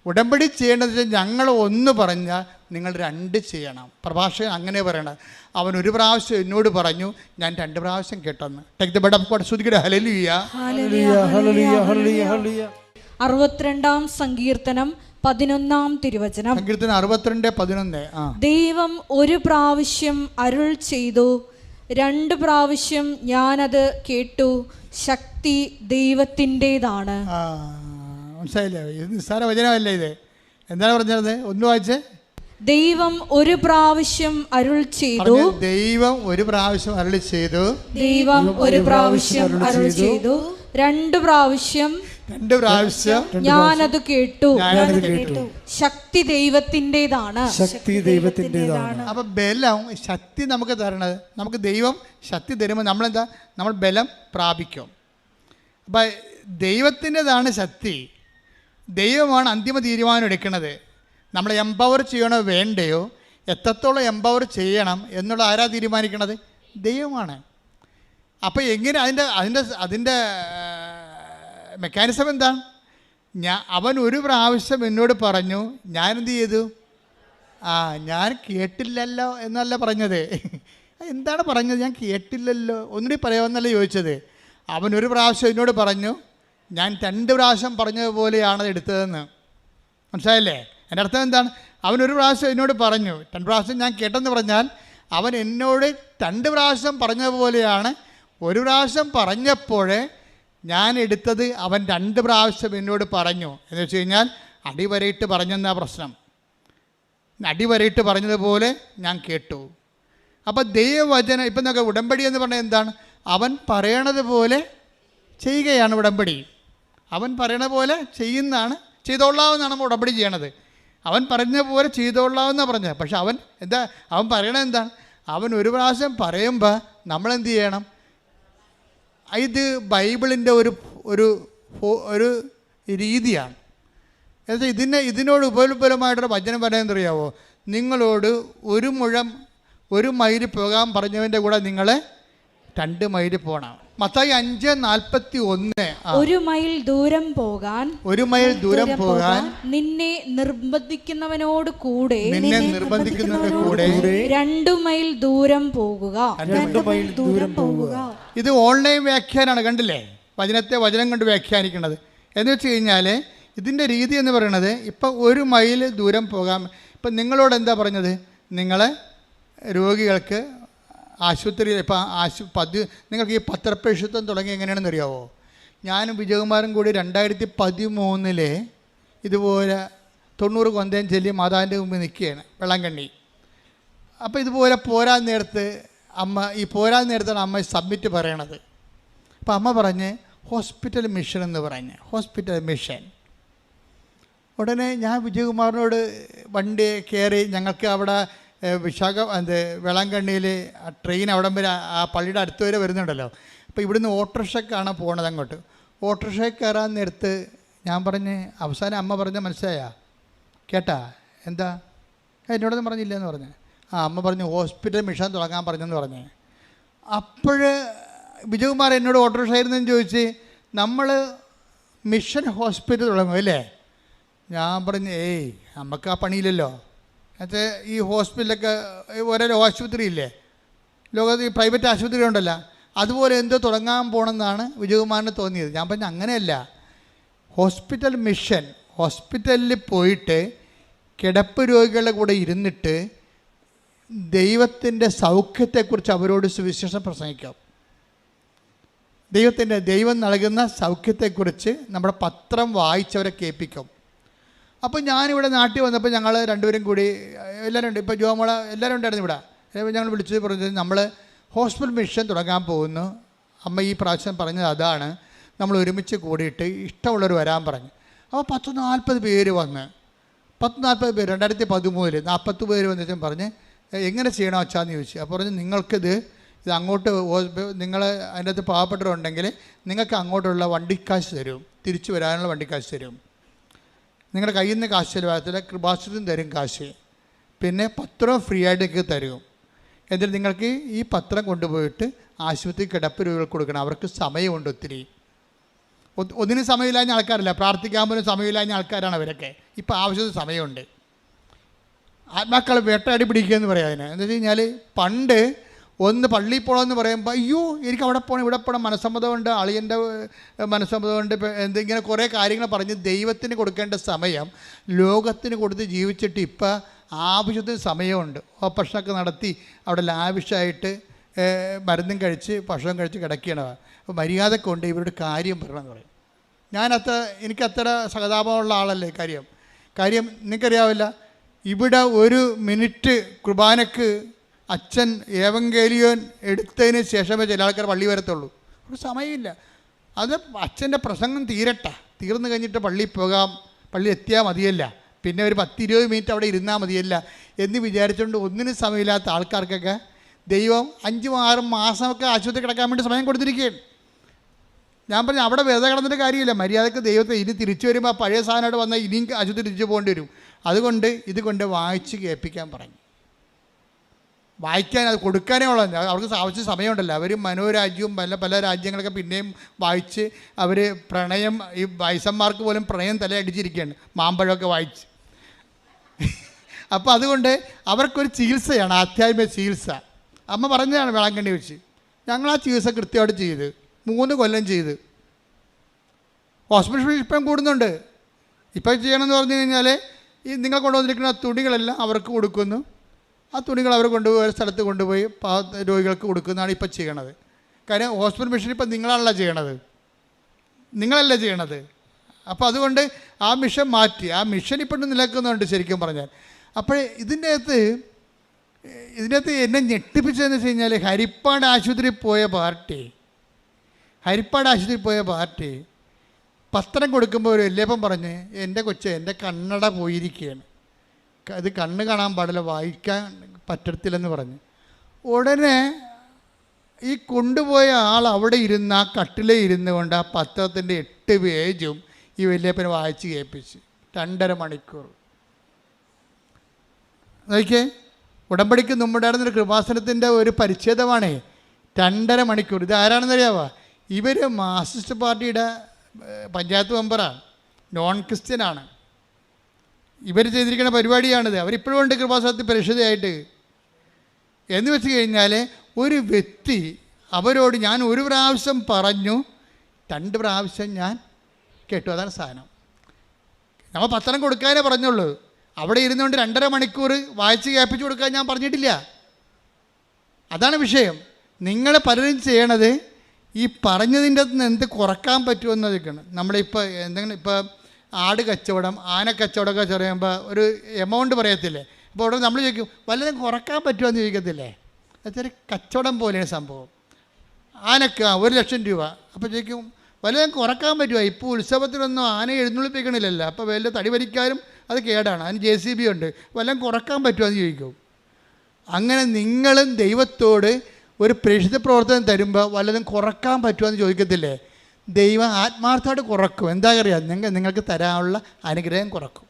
ഉടമ്പടി ചെയ്യേണ്ടത് വെച്ചാൽ ഞങ്ങൾ ഒന്ന് പറഞ്ഞാൽ നിങ്ങൾ 2 ചെയ്യണം. പ്രഭാഷകൻ അങ്ങനെ പറയണത്. അവൻ 1 പ്രാവശ്യം എന്നോട് പറഞ്ഞു, ഞാൻ 2 പ്രാവശ്യം കേട്ടെന്ന്. Take the bed of God. സ്തുതിക്കട്ടെ. ഹല്ലേലൂയ. 62-ാം സങ്കീർത്തനം 11-ാം തിരുവചനം. സങ്കീർത്തനം 62:11. ദൈവം 1 പ്രാവശ്യം അരുൾ ചെയ്തു, 2 പ്രാവശ്യം ഞാനത് കേട്ടു, ശക്തി ദൈവത്തിൻ്റെതാണ്. മനസ്സിലായില്ലേ? ഇത് നിസ്സാര വചനമല്ലേ ഇത്? എന്താണ് പറഞ്ഞത്? ഒന്ന് വായിച്ചേ. ദൈവം 1 പ്രാവശ്യം അരുൾ ചെയ്തു. ദൈവം 1 പ്രാവശ്യം അരുളി ചെയ്തു. ദൈവം 1 പ്രാവശ്യം അരുൾ ചെയ്തു. 2 പ്രാവശ്യം ഞാനത് കേട്ടു. ശക്തി ദൈവത്തിൻ്റെതാണ്. ശക്തി ദൈവത്തിൻ്റെതാണ്. അപ്പൊ ബലം, ശക്തി നമുക്ക് തരണത്, നമുക്ക് ദൈവം ശക്തി തരുമ്പോൾ നമ്മളെന്താ, നമ്മൾ ബലം പ്രാപിക്കും. അപ്പം ദൈവത്തിൻ്റെതാണ് ശക്തി. ദൈവമാണ് അന്തിമ തീരുമാനം എടുക്കുന്നത്. നമ്മൾ എംപവർ ചെയ്യണോ വേണ്ടയോ, എത്രത്തോളം എംപവർ ചെയ്യണം എന്നുള്ള ആരാ തീരുമാനിക്കണത്? ദൈവമാണ്. അപ്പോൾ എങ്ങനെ അതിൻ്റെ മെക്കാനിസം എന്താണ്? അവൻ 1 പ്രാവശ്യം എന്നോട് പറഞ്ഞു, ഞാനെന്ത് ചെയ്തു? ഞാൻ കേട്ടില്ലല്ലോ എന്നല്ല പറഞ്ഞത്. എന്താണ് പറഞ്ഞത്? ഞാൻ കേട്ടില്ലല്ലോ, ഒന്നുകൂടി പറയാമെന്നല്ല ചോദിച്ചത്. അവൻ 1 പ്രാവശ്യം എന്നോട് പറഞ്ഞു, ഞാൻ 2 പ്രാവശ്യം പറഞ്ഞതുപോലെയാണ് എടുത്തതെന്ന്. മനസ്സിലായില്ലേ? എൻ്റെ അർത്ഥം എന്താണ്? അവൻ 1 പ്രാവശ്യം എന്നോട് പറഞ്ഞു, 2 പ്രാവശ്യം ഞാൻ കേട്ടെന്ന് പറഞ്ഞാൽ അവൻ എന്നോട് 2 പ്രാവശ്യം പറഞ്ഞതുപോലെയാണ്. 1 പ്രാവശ്യം പറഞ്ഞപ്പോഴേ ഞാൻ എടുത്തത് അവൻ 2 പ്രാവശ്യം എന്നോട് പറഞ്ഞു. എന്ന് വെച്ച് കഴിഞ്ഞാൽ അടിവരയിട്ട് പറഞ്ഞെന്നാ പ്രശ്നം. അടിവരയിട്ട് പറഞ്ഞതുപോലെ ഞാൻ കേട്ടു. അപ്പോൾ ദൈവവചനം ഇപ്പം നമുക്ക് ഉടമ്പടി എന്ന് പറഞ്ഞാൽ എന്താണ്? അവൻ പറയണത് പോലെ ചെയ്യുകയാണ് ഉടമ്പടി. അവൻ പറയണ പോലെ ചെയ്തോളാവുന്നതാണ് നമ്മൾ ഉടമ്പടി ചെയ്യണത്. അവൻ പറഞ്ഞ പോലെ ചെയ്തോളാവുന്ന പറഞ്ഞത്. പക്ഷെ അവൻ പറയണത് എന്താണ്? അവൻ 1 പ്രാവശ്യം പറയുമ്പോൾ നമ്മളെന്ത് ചെയ്യണം? ഇത് ബൈബിളിൻ്റെ ഒരു രീതിയാണ്. എന്നുവെച്ചാൽ ഇതിനോട് ഉപരിപരമായിട്ടൊരു വചനം പറയാനെന്നറിയാവോ? നിങ്ങളോട് 1 മൈൽ പോകാൻ പറഞ്ഞവൻ്റെ കൂടെ നിങ്ങൾ 2 മൈൽ പോകണം. മത്തായി 5:41. 1 മൈൽ ദൂരം പോകാൻ നിന്നെ നിർബന്ധിക്കുന്നവനോട് കൂടെ 2 മൈൽ ദൂരം പോകുക. ഇത് ഓൺലൈൻ വ്യാഖ്യാനമാണ്. കണ്ടില്ലേ? വചനം കൊണ്ട് വ്യാഖ്യാനിക്കുന്നത് എന്ന് വെച്ച് കഴിഞ്ഞാൽ ഇതിൻ്റെ രീതി എന്ന് പറയുന്നത്, ഇപ്പം 1 മൈൽ ദൂരം പോകാം. ഇപ്പം നിങ്ങളോട് എന്താ പറഞ്ഞത്? നിങ്ങളെ രോഗികൾക്ക് ആശുപത്രിയിൽ നിങ്ങൾക്ക് ഈ പത്രപ്രേക്ഷിത്വം തുടങ്ങി എങ്ങനെയാണെന്ന് അറിയാവോ? ഞാനും വിജയകുമാരും കൂടി 2013 ഇതുപോലെ 90 കൊന്തയും ചൊല്ലി മാതാവിൻ്റെ മുമ്പിൽ നിൽക്കുകയാണ്, വെള്ളംകണ്ണി. അപ്പോൾ ഇതുപോലെ പോരാൻ നേരത്താണ് അമ്മ സബ്മിറ്റ് പറയണത്. അപ്പോൾ അമ്മ പറഞ്ഞ് ഹോസ്പിറ്റൽ മിഷൻ എന്ന് പറഞ്ഞ്, ഹോസ്പിറ്റൽ മിഷൻ. ഉടനെ ഞാൻ വിജയകുമാറിനോട് വണ്ടി കയറി, ഞങ്ങൾക്ക് അവിടെ വെള്ളംകണ്ണിയിൽ ട്രെയിൻ അവിടം വരെ ആ പള്ളിയുടെ അടുത്ത് വരെ വരുന്നുണ്ടല്ലോ. അപ്പോൾ ഇവിടുന്ന് ഓട്ടോറിക്ഷക്കാണ് പോണത് അങ്ങോട്ട്. ഓട്ടോറിക്ഷയിൽ കയറാൻ നേരത്ത് ഞാൻ പറഞ്ഞ്, അവസാനം അമ്മ പറഞ്ഞ മനസ്സിലായാ? കേട്ടാ? എന്താ? എന്നോടൊന്നും പറഞ്ഞില്ല എന്ന് പറഞ്ഞ്. അമ്മ പറഞ്ഞു ഹോസ്പിറ്റൽ മിഷൻ തുടങ്ങാൻ പറഞ്ഞെന്ന് പറഞ്ഞ്. അപ്പോൾ വിജയകുമാർ എന്നോട് ഓട്ടോറിക്ഷ ആയിരുന്നെന്ന് ചോദിച്ച്, നമ്മൾ മിഷൻ ഹോസ്പിറ്റൽ തുടങ്ങും അല്ലേ? ഞാൻ പറഞ്ഞു നമുക്ക് ആ പണിയില്ലല്ലോ. അത് ഈ ഹോസ്പിറ്റലൊക്കെ ഓരോ ആശുപത്രി ഇല്ലേ, ലോകത്ത് ഈ പ്രൈവറ്റ് ആശുപത്രി ഉണ്ടല്ലോ, അതുപോലെ എന്തോ തുടങ്ങാൻ പോകണമെന്നാണ് വിജയകുമാറിന് തോന്നിയത്. ഞാൻ പറഞ്ഞു അങ്ങനെയല്ല, ഹോസ്പിറ്റൽ മിഷൻ, ഹോസ്പിറ്റലിൽ പോയിട്ട് കിടപ്പ് രോഗികളുടെ കൂടെ ഇരുന്നിട്ട് ദൈവത്തിൻ്റെ സൗഖ്യത്തെക്കുറിച്ച് അവരോട് സുവിശേഷം പ്രസംഗിക്കാം. ദൈവം നൽകുന്ന സൗഖ്യത്തെക്കുറിച്ച് നമ്മുടെ പത്രം വായിച്ചവരെ കേൾപ്പിക്കും. അപ്പോൾ ഞാനിവിടെ നാട്ടിൽ വന്നപ്പോൾ ഞങ്ങൾ 2 പേരും കൂടി എല്ലാവരും ഉണ്ട്, ഇപ്പോൾ ജോമോള എല്ലാവരും ഉണ്ടായിരുന്നു ഇവിടെ. ഞങ്ങൾ വിളിച്ചത് പറഞ്ഞത് നമ്മൾ ഹോസ്പിറ്റൽ മിഷൻ തുടങ്ങാൻ പോകുന്നു. അമ്മ ഈ പ്രാവശ്യം പറഞ്ഞത് അതാണ്, നമ്മൾ ഒരുമിച്ച് കൂടിയിട്ട് ഇഷ്ടമുള്ളവർ വരാൻ പറഞ്ഞു. അപ്പോൾ 10-40 പേര് വന്ന്, 10-40 പേര് 2013 40 പേര് വന്നിട്ടും പറഞ്ഞ് എങ്ങനെ ചെയ്യണം അച്ഛാന്ന് ചോദിച്ചു. അപ്പോൾ പറഞ്ഞു ഇത് അങ്ങോട്ട് നിങ്ങൾ അതിൻ്റെ അകത്ത് പാവപ്പെട്ടവരുണ്ടെങ്കിൽ നിങ്ങൾക്ക് അങ്ങോട്ടുള്ള വണ്ടിക്കാശ് തരും, തിരിച്ചു വരാനുള്ള വണ്ടിക്കാശ് തരും. നിങ്ങളുടെ കയ്യിൽ നിന്ന് കാശ് ചിലവാകത്തില്ല, കൃപാശ്രത്തും തരും കാശ്. പിന്നെ പത്രം ഫ്രീ ആയിട്ടൊക്കെ തരും. എന്നിട്ട് നിങ്ങൾക്ക് ഈ പത്രം കൊണ്ടുപോയിട്ട് ആശുപത്രി കിടപ്പ് രോഗികൾക്ക് കൊടുക്കണം. അവർക്ക് സമയമുണ്ട് ഒത്തിരി. ഒന്നിനും സമയമില്ലാഞ്ഞ ആൾക്കാരല്ല, പ്രാർത്ഥിക്കാൻ പോലും സമയമില്ലാഞ്ഞ ആൾക്കാരാണ് അവരൊക്കെ. ഇപ്പം ആവശ്യത്തിന് സമയമുണ്ട്. ആത്മാക്കളെ വേട്ടയാടി പിടിക്കുക എന്ന് പറയാം അതിന്. എന്താ വെച്ച് കഴിഞ്ഞാൽ പണ്ട് ഒന്ന് പള്ളിയിൽ പോകണമെന്ന് പറയുമ്പോൾ അയ്യോ എനിക്ക് അവിടെ പോകണം ഇവിടെ പോകണം, മനസ്സമ്മതമുണ്ട്, അളിയൻ്റെ മനസ്സമ്മതമുണ്ട്, എന്തിങ്ങനെ കുറേ കാര്യങ്ങൾ പറഞ്ഞ് ദൈവത്തിന് കൊടുക്കേണ്ട സമയം ലോകത്തിന് കൊടുത്ത് ജീവിച്ചിട്ട് ഇപ്പം ആവശ്യത്തിന് സമയമുണ്ട്. ഓപ്പറേഷനൊക്കെ നടത്തി അവിടെ ലാവിഷായിട്ട് മരുന്നും കഴിച്ച് ഭക്ഷണം കഴിച്ച് കിടക്കുകയാണ്. അപ്പോൾ മര്യാദ കൊണ്ട് ഇവരുടെ കാര്യം പറയണമെന്ന് പറയും. എനിക്കത്ര സഹതാപമുള്ള ആളല്ലേ കാര്യം നിങ്ങൾക്കറിയാവില്ല. ഇവിടെ ഒരു മിനിറ്റ് കുർബാനക്ക് അച്ഛൻ ഏവങ്കേലിയോൻ എടുത്തതിന് ശേഷമേ ചില ആൾക്കാർ പള്ളി വരത്തുള്ളൂ. ഒരു സമയമില്ല. അത് അച്ഛൻ്റെ പ്രസംഗം തീർന്നു കഴിഞ്ഞിട്ട് പള്ളിയിൽ പോകാം, പള്ളി എത്തിയാൽ മതിയല്ല, പിന്നെ ഒരു 10-20 മിനിറ്റ് അവിടെ ഇരുന്നാൽ മതിയല്ല എന്ന് വിചാരിച്ചുകൊണ്ട് ഒന്നിനും സമയമില്ലാത്ത ആൾക്കാർക്കൊക്കെ ദൈവം 5-6 മാസമൊക്കെ ആശുപത്രി കിടക്കാൻ വേണ്ടി സമയം കൊടുത്തിരിക്കുകയാണ്. ഞാൻ പറഞ്ഞു അവിടെ വെറുതെ കിടന്നിട്ട് കാര്യമില്ല. മര്യാദക്ക് ദൈവത്തെ ഇനി തിരിച്ചു വരുമ്പോൾ ആ പഴയ സാധനമായിട്ട് വന്നാൽ ഇനിയും ആശുപത്രി തിരിച്ചു പോകേണ്ടി വരും. അതുകൊണ്ട് ഇതുകൊണ്ട് വായിച്ച് കേൾപ്പിക്കാൻ പറഞ്ഞു. വായിക്കാൻ അത് കൊടുക്കാനേ ഉള്ളത്. അവർക്ക് ആവശ്യം സമയമുണ്ടല്ലോ. അവർ മനോരാജ്യവും പല രാജ്യങ്ങളൊക്കെ പിന്നെയും വായിച്ച് അവർ പ്രണയം, ഈ വയസ്സന്മാർക്ക് പോലും പ്രണയം തലയടിച്ചിരിക്കുകയാണ് മാമ്പഴമൊക്കെ വായിച്ച്. അപ്പോൾ അതുകൊണ്ട് അവർക്കൊരു ചികിത്സയാണ്, ആധ്യാത്മിക ചികിത്സ. അമ്മ പറഞ്ഞതാണ് വേളാങ്കണ്ണി വെച്ച്. ഞങ്ങൾ ആ ചികിത്സ കൃത്യമായിട്ട് ചെയ്ത് 3 കൊല്ലം ചെയ്ത്. ഹോസ്പിറ്റൽ ഇപ്പം കൂടുന്നുണ്ട്. ഇപ്പം ചെയ്യണമെന്ന് പറഞ്ഞു കഴിഞ്ഞാൽ ഈ നിങ്ങൾ കൊണ്ടുവന്നിരിക്കുന്ന തുണികളെല്ലാം അവർക്ക് കൊടുക്കുന്നു. ആ തുണികൾ അവർ കൊണ്ടുപോയി ഒരു സ്ഥലത്ത് കൊണ്ടുപോയി രോഗികൾക്ക് കൊടുക്കുന്നതാണ് ഇപ്പം ചെയ്യണത്. കാര്യം ഹോസ്പിറ്റൽ മിഷൻ ഇപ്പം നിങ്ങളല്ല ചെയ്യണത്. അപ്പോൾ അതുകൊണ്ട് ആ മിഷൻ മാറ്റി. ആ മിഷൻ ഇപ്പം നിലനിൽക്കുന്നുണ്ട് ശരിക്കും പറഞ്ഞാൽ. അപ്പോൾ ഇതിൻ്റെ അകത്ത് എന്നെ ഞെട്ടിപ്പിച്ചതെന്ന് വെച്ച് കഴിഞ്ഞാൽ ഹരിപ്പാട് ആശുപത്രിയിൽ പോയ പാർട്ടി പത്രം കൊടുക്കുമ്പോൾ ഒരു വല്യപ്പൻ പറഞ്ഞ് എൻ്റെ കണ്ണട പോയിരിക്കുകയാണ്, അത് കണ്ണ് കാണാൻ പാടില്ല, വായിക്കാൻ പറ്റത്തില്ലെന്ന് പറഞ്ഞ്. ഉടനെ ഈ കൊണ്ടുപോയ ആൾ അവിടെ ഇരുന്ന് ആ കട്ടിലേ ഇരുന്ന് കൊണ്ട് ആ പത്രത്തിൻ്റെ 8 പേജും ഈ വല്യപ്പനെ വായിച്ച് കേൾപ്പിച്ച് 2.5 മണിക്കൂർ. നോക്കിയേ, ഉടമ്പടിക്ക് മുമ്പുണ്ടായിരുന്നൊരു കൃപാസനത്തിൻ്റെ ഒരു പരിച്ഛേദമാണേ 2.5 മണിക്കൂർ. ഇത് ആരാണെന്നറിയാവോ? ഇവർ മാർക്സിസ്റ്റ് പാർട്ടിയുടെ പഞ്ചായത്ത് മെമ്പറാണ്, നോൺ ക്രിസ്ത്യനാണ്. ഇവർ ചെയ്തിരിക്കുന്ന പരിപാടിയാണിത്. അവരിപ്പോഴും ഉണ്ട് കൃപാസനത്തിൽ പരിശുദ്ധയായിട്ട്. എന്ന് വെച്ച് കഴിഞ്ഞാൽ ഒരു വ്യക്തി അവരോട് ഞാൻ 1 പ്രാവശ്യം പറഞ്ഞു, 2 പ്രാവശ്യം ഞാൻ കേട്ടു. അതാണ് സാധനം. നമ്മൾ പത്രം കൊടുക്കാനേ പറഞ്ഞുള്ളൂ. അവിടെ ഇരുന്നുകൊണ്ട് 2.5 മണിക്കൂർ വായിച്ച് കേൾപ്പിച്ച് കൊടുക്കാൻ ഞാൻ പറഞ്ഞിട്ടില്ല. അതാണ് വിഷയം. നിങ്ങൾ പലരും ചെയ്യണത് ഈ പറഞ്ഞതിൻ്റെ അകത്ത് നിന്ന് എന്ത് കുറക്കാൻ പറ്റുമെന്നതൊക്കെയാണ്. നമ്മളിപ്പോൾ എന്തെങ്കിലും ഇപ്പോൾ ആട് കച്ചവടം, ആന കച്ചവടമൊക്കെ പറയുമ്പോൾ ഒരു എമൗണ്ട് പറയത്തില്ലേ. അപ്പോൾ ഉടനെ നമ്മൾ ചോദിക്കും വല്ലതും കുറക്കാൻ പറ്റുമെന്ന് ചോദിക്കത്തില്ലേ. അതൊരു കച്ചവടം പോലെയാണ് സംഭവം. ആനക്ക് 1 ലക്ഷം രൂപ. അപ്പോൾ ചോദിക്കും വല്ലതും കുറക്കാൻ പറ്റുമോ? ഇപ്പോൾ ഉത്സവത്തിനൊന്നും ആനയെ എഴുന്നള്ളിപ്പിക്കണില്ലല്ലോ. അപ്പോൾ വല്ല തടിവരിക്കാരും അത് കേടാണ്, അതിന് JCB ഉണ്ട്, വല്ലതും കുറക്കാൻ പറ്റുമോ എന്ന് ചോദിക്കും. അങ്ങനെ നിങ്ങളും ദൈവത്തോട് ഒരു പ്രേക്ഷിത പ്രവർത്തനം തരുമ്പോൾ വല്ലതും കുറക്കാൻ പറ്റുമോ എന്ന് ചോദിക്കത്തില്ലേ. ദൈവം ആത്മാർത്ഥമായിട്ട് കുറക്കും. എന്താ അറിയാം, നിങ്ങൾക്ക് തരാനുള്ള അനുഗ്രഹം കുറക്കും.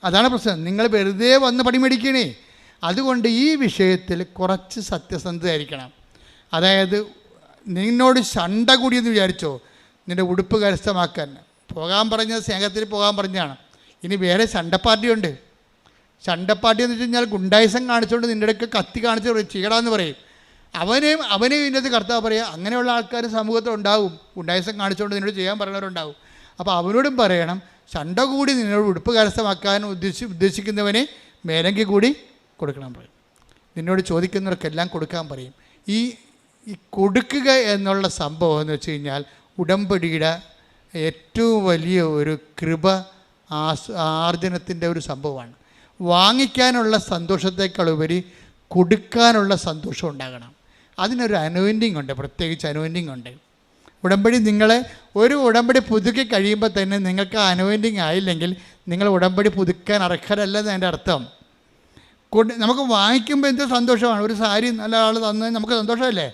അതാണ് പ്രശ്നം. നിങ്ങൾ വെറുതെ വന്ന് പണിമേടിക്കണേ. അതുകൊണ്ട് ഈ വിഷയത്തിൽ കുറച്ച് സത്യസന്ധമായിരിക്കണം. അതായത് നിന്നോട് ശണ്ട കൂടിയെന്ന് വിചാരിച്ചോ, നിൻ്റെ ഉടുപ്പ് കരസ്ഥമാക്കാൻ പോകാൻ പറഞ്ഞത് സ്നേഹത്തിൽ പോകാൻ പറഞ്ഞാണ്. ഇനി വേറെ ശണ്ടപ്പാർട്ടിയുണ്ട്. ശണ്ടപ്പാർട്ടി എന്ന് വെച്ച് കഴിഞ്ഞാൽ ഗുണ്ടായിസം കാണിച്ചുകൊണ്ട് നിൻ്റെ ഇടയ്ക്ക് കത്തി കാണിച്ച് ചെയ്യണമെന്ന് പറയും. അവനെയും ഇതിനകത്ത് കർത്താവ് പറയുക, അങ്ങനെയുള്ള ആൾക്കാർ സമൂഹത്തിൽ ഉണ്ടാവും. ഗുണ്ടായിസം കാണിച്ചുകൊണ്ട് നിന്നോട് ചെയ്യാൻ പറയുന്നവരുണ്ടാവും. അപ്പോൾ അവനോടും പറയണം, ശണ്ട കൂടി നിന്നോട് ഉടുപ്പ് കരസ്ഥമാക്കാൻ ഉദ്ദേശിക്കുന്നവനെ മേലങ്കി കൂടി കൊടുക്കണം പറയും. നിന്നോട് ചോദിക്കുന്നവർക്കെല്ലാം കൊടുക്കാൻ പറയും. ഈ കൊടുക്കുക എന്നുള്ള സംഭവം എന്ന് വെച്ച് കഴിഞ്ഞാൽ ഉടമ്പടിയുടെ ഏറ്റവും വലിയ ഒരു കൃപ ആർജനത്തിൻ്റെ ഒരു സംഭവമാണ്. വാങ്ങിക്കാനുള്ള സന്തോഷത്തെക്കാളുപരി കൊടുക്കാനുള്ള സന്തോഷം ഉണ്ടാകണം. അതിനൊരു അനോയിൻറ്റിങ് ഉണ്ട്, പ്രത്യേകിച്ച് അനോയിൻറ്റിങ് ഉണ്ട്. ഉടമ്പടി ഒരു ഉടമ്പടി പുതുക്കി കഴിയുമ്പോൾ തന്നെ നിങ്ങൾക്ക് ആ അനോയിൻറ്റിങ് ആയില്ലെങ്കിൽ നിങ്ങൾ ഉടമ്പടി പുതുക്കാൻ അർഹരല്ലെന്ന് എൻ്റെ അർത്ഥം. നമുക്ക് വാങ്ങിക്കുമ്പോൾ എന്ത് സന്തോഷമാണ്. ഒരു സാരി നല്ല ആൾ തന്ന് നമുക്ക് സന്തോഷമല്ലേ.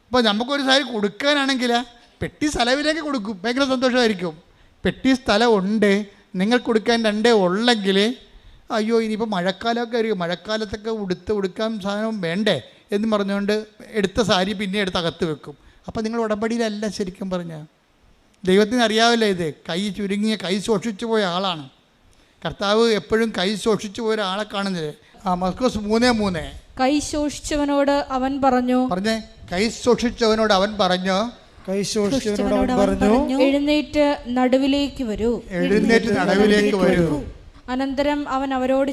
അപ്പോൾ നമുക്കൊരു സാരി കൊടുക്കാനാണെങ്കിൽ പെട്ടി സ്ഥലവിലേക്ക് കൊടുക്കും, ഭയങ്കര സന്തോഷമായിരിക്കും. പെട്ടി സ്ഥലം ഉണ്ട്, നിങ്ങൾ കൊടുക്കാൻ 2 ഉള്ളെങ്കിൽ അയ്യോ ഇനിയിപ്പോൾ മഴക്കാലമൊക്കെ ആയിരിക്കും, മഴക്കാലത്തൊക്കെ ഉടുക്കാൻ സാധനം വേണ്ടേ എന്ന് പറഞ്ഞുകൊണ്ട് എടുത്ത സാരി പിന്നെ എടുത്ത് അകത്ത് വെക്കും. അപ്പോൾ നിങ്ങൾ ഉടമ്പടിയിലല്ല ശരിക്കും പറഞ്ഞാൽ. ദൈവത്തിന് അറിയാമല്ലോ ഇത്. കൈ ചുരുങ്ങിയ, കൈ ശോഷിച്ചു പോയ ആളാണ്. കർത്താവ് എപ്പോഴും കൈ സൂക്ഷിച്ചു പോയ ഒരാളെ കാണുന്നില്ലേ? മർക്കോസ് 3:3. കൈ ശോഷിച്ചവനോട് അവൻ പറഞ്ഞു, പറഞ്ഞേ, കൈ സൂക്ഷിച്ചവനോട് അവൻ പറഞ്ഞു, കൈ ശോഷിച്ചവനോട് അവൻ പറഞ്ഞു, എഴുന്നേറ്റ് നടുവിലേക്ക് വരൂ. എഴുന്നേറ്റ് നടുവിലേക്ക് വരൂ. അനന്തരം അവൻ അവരോട്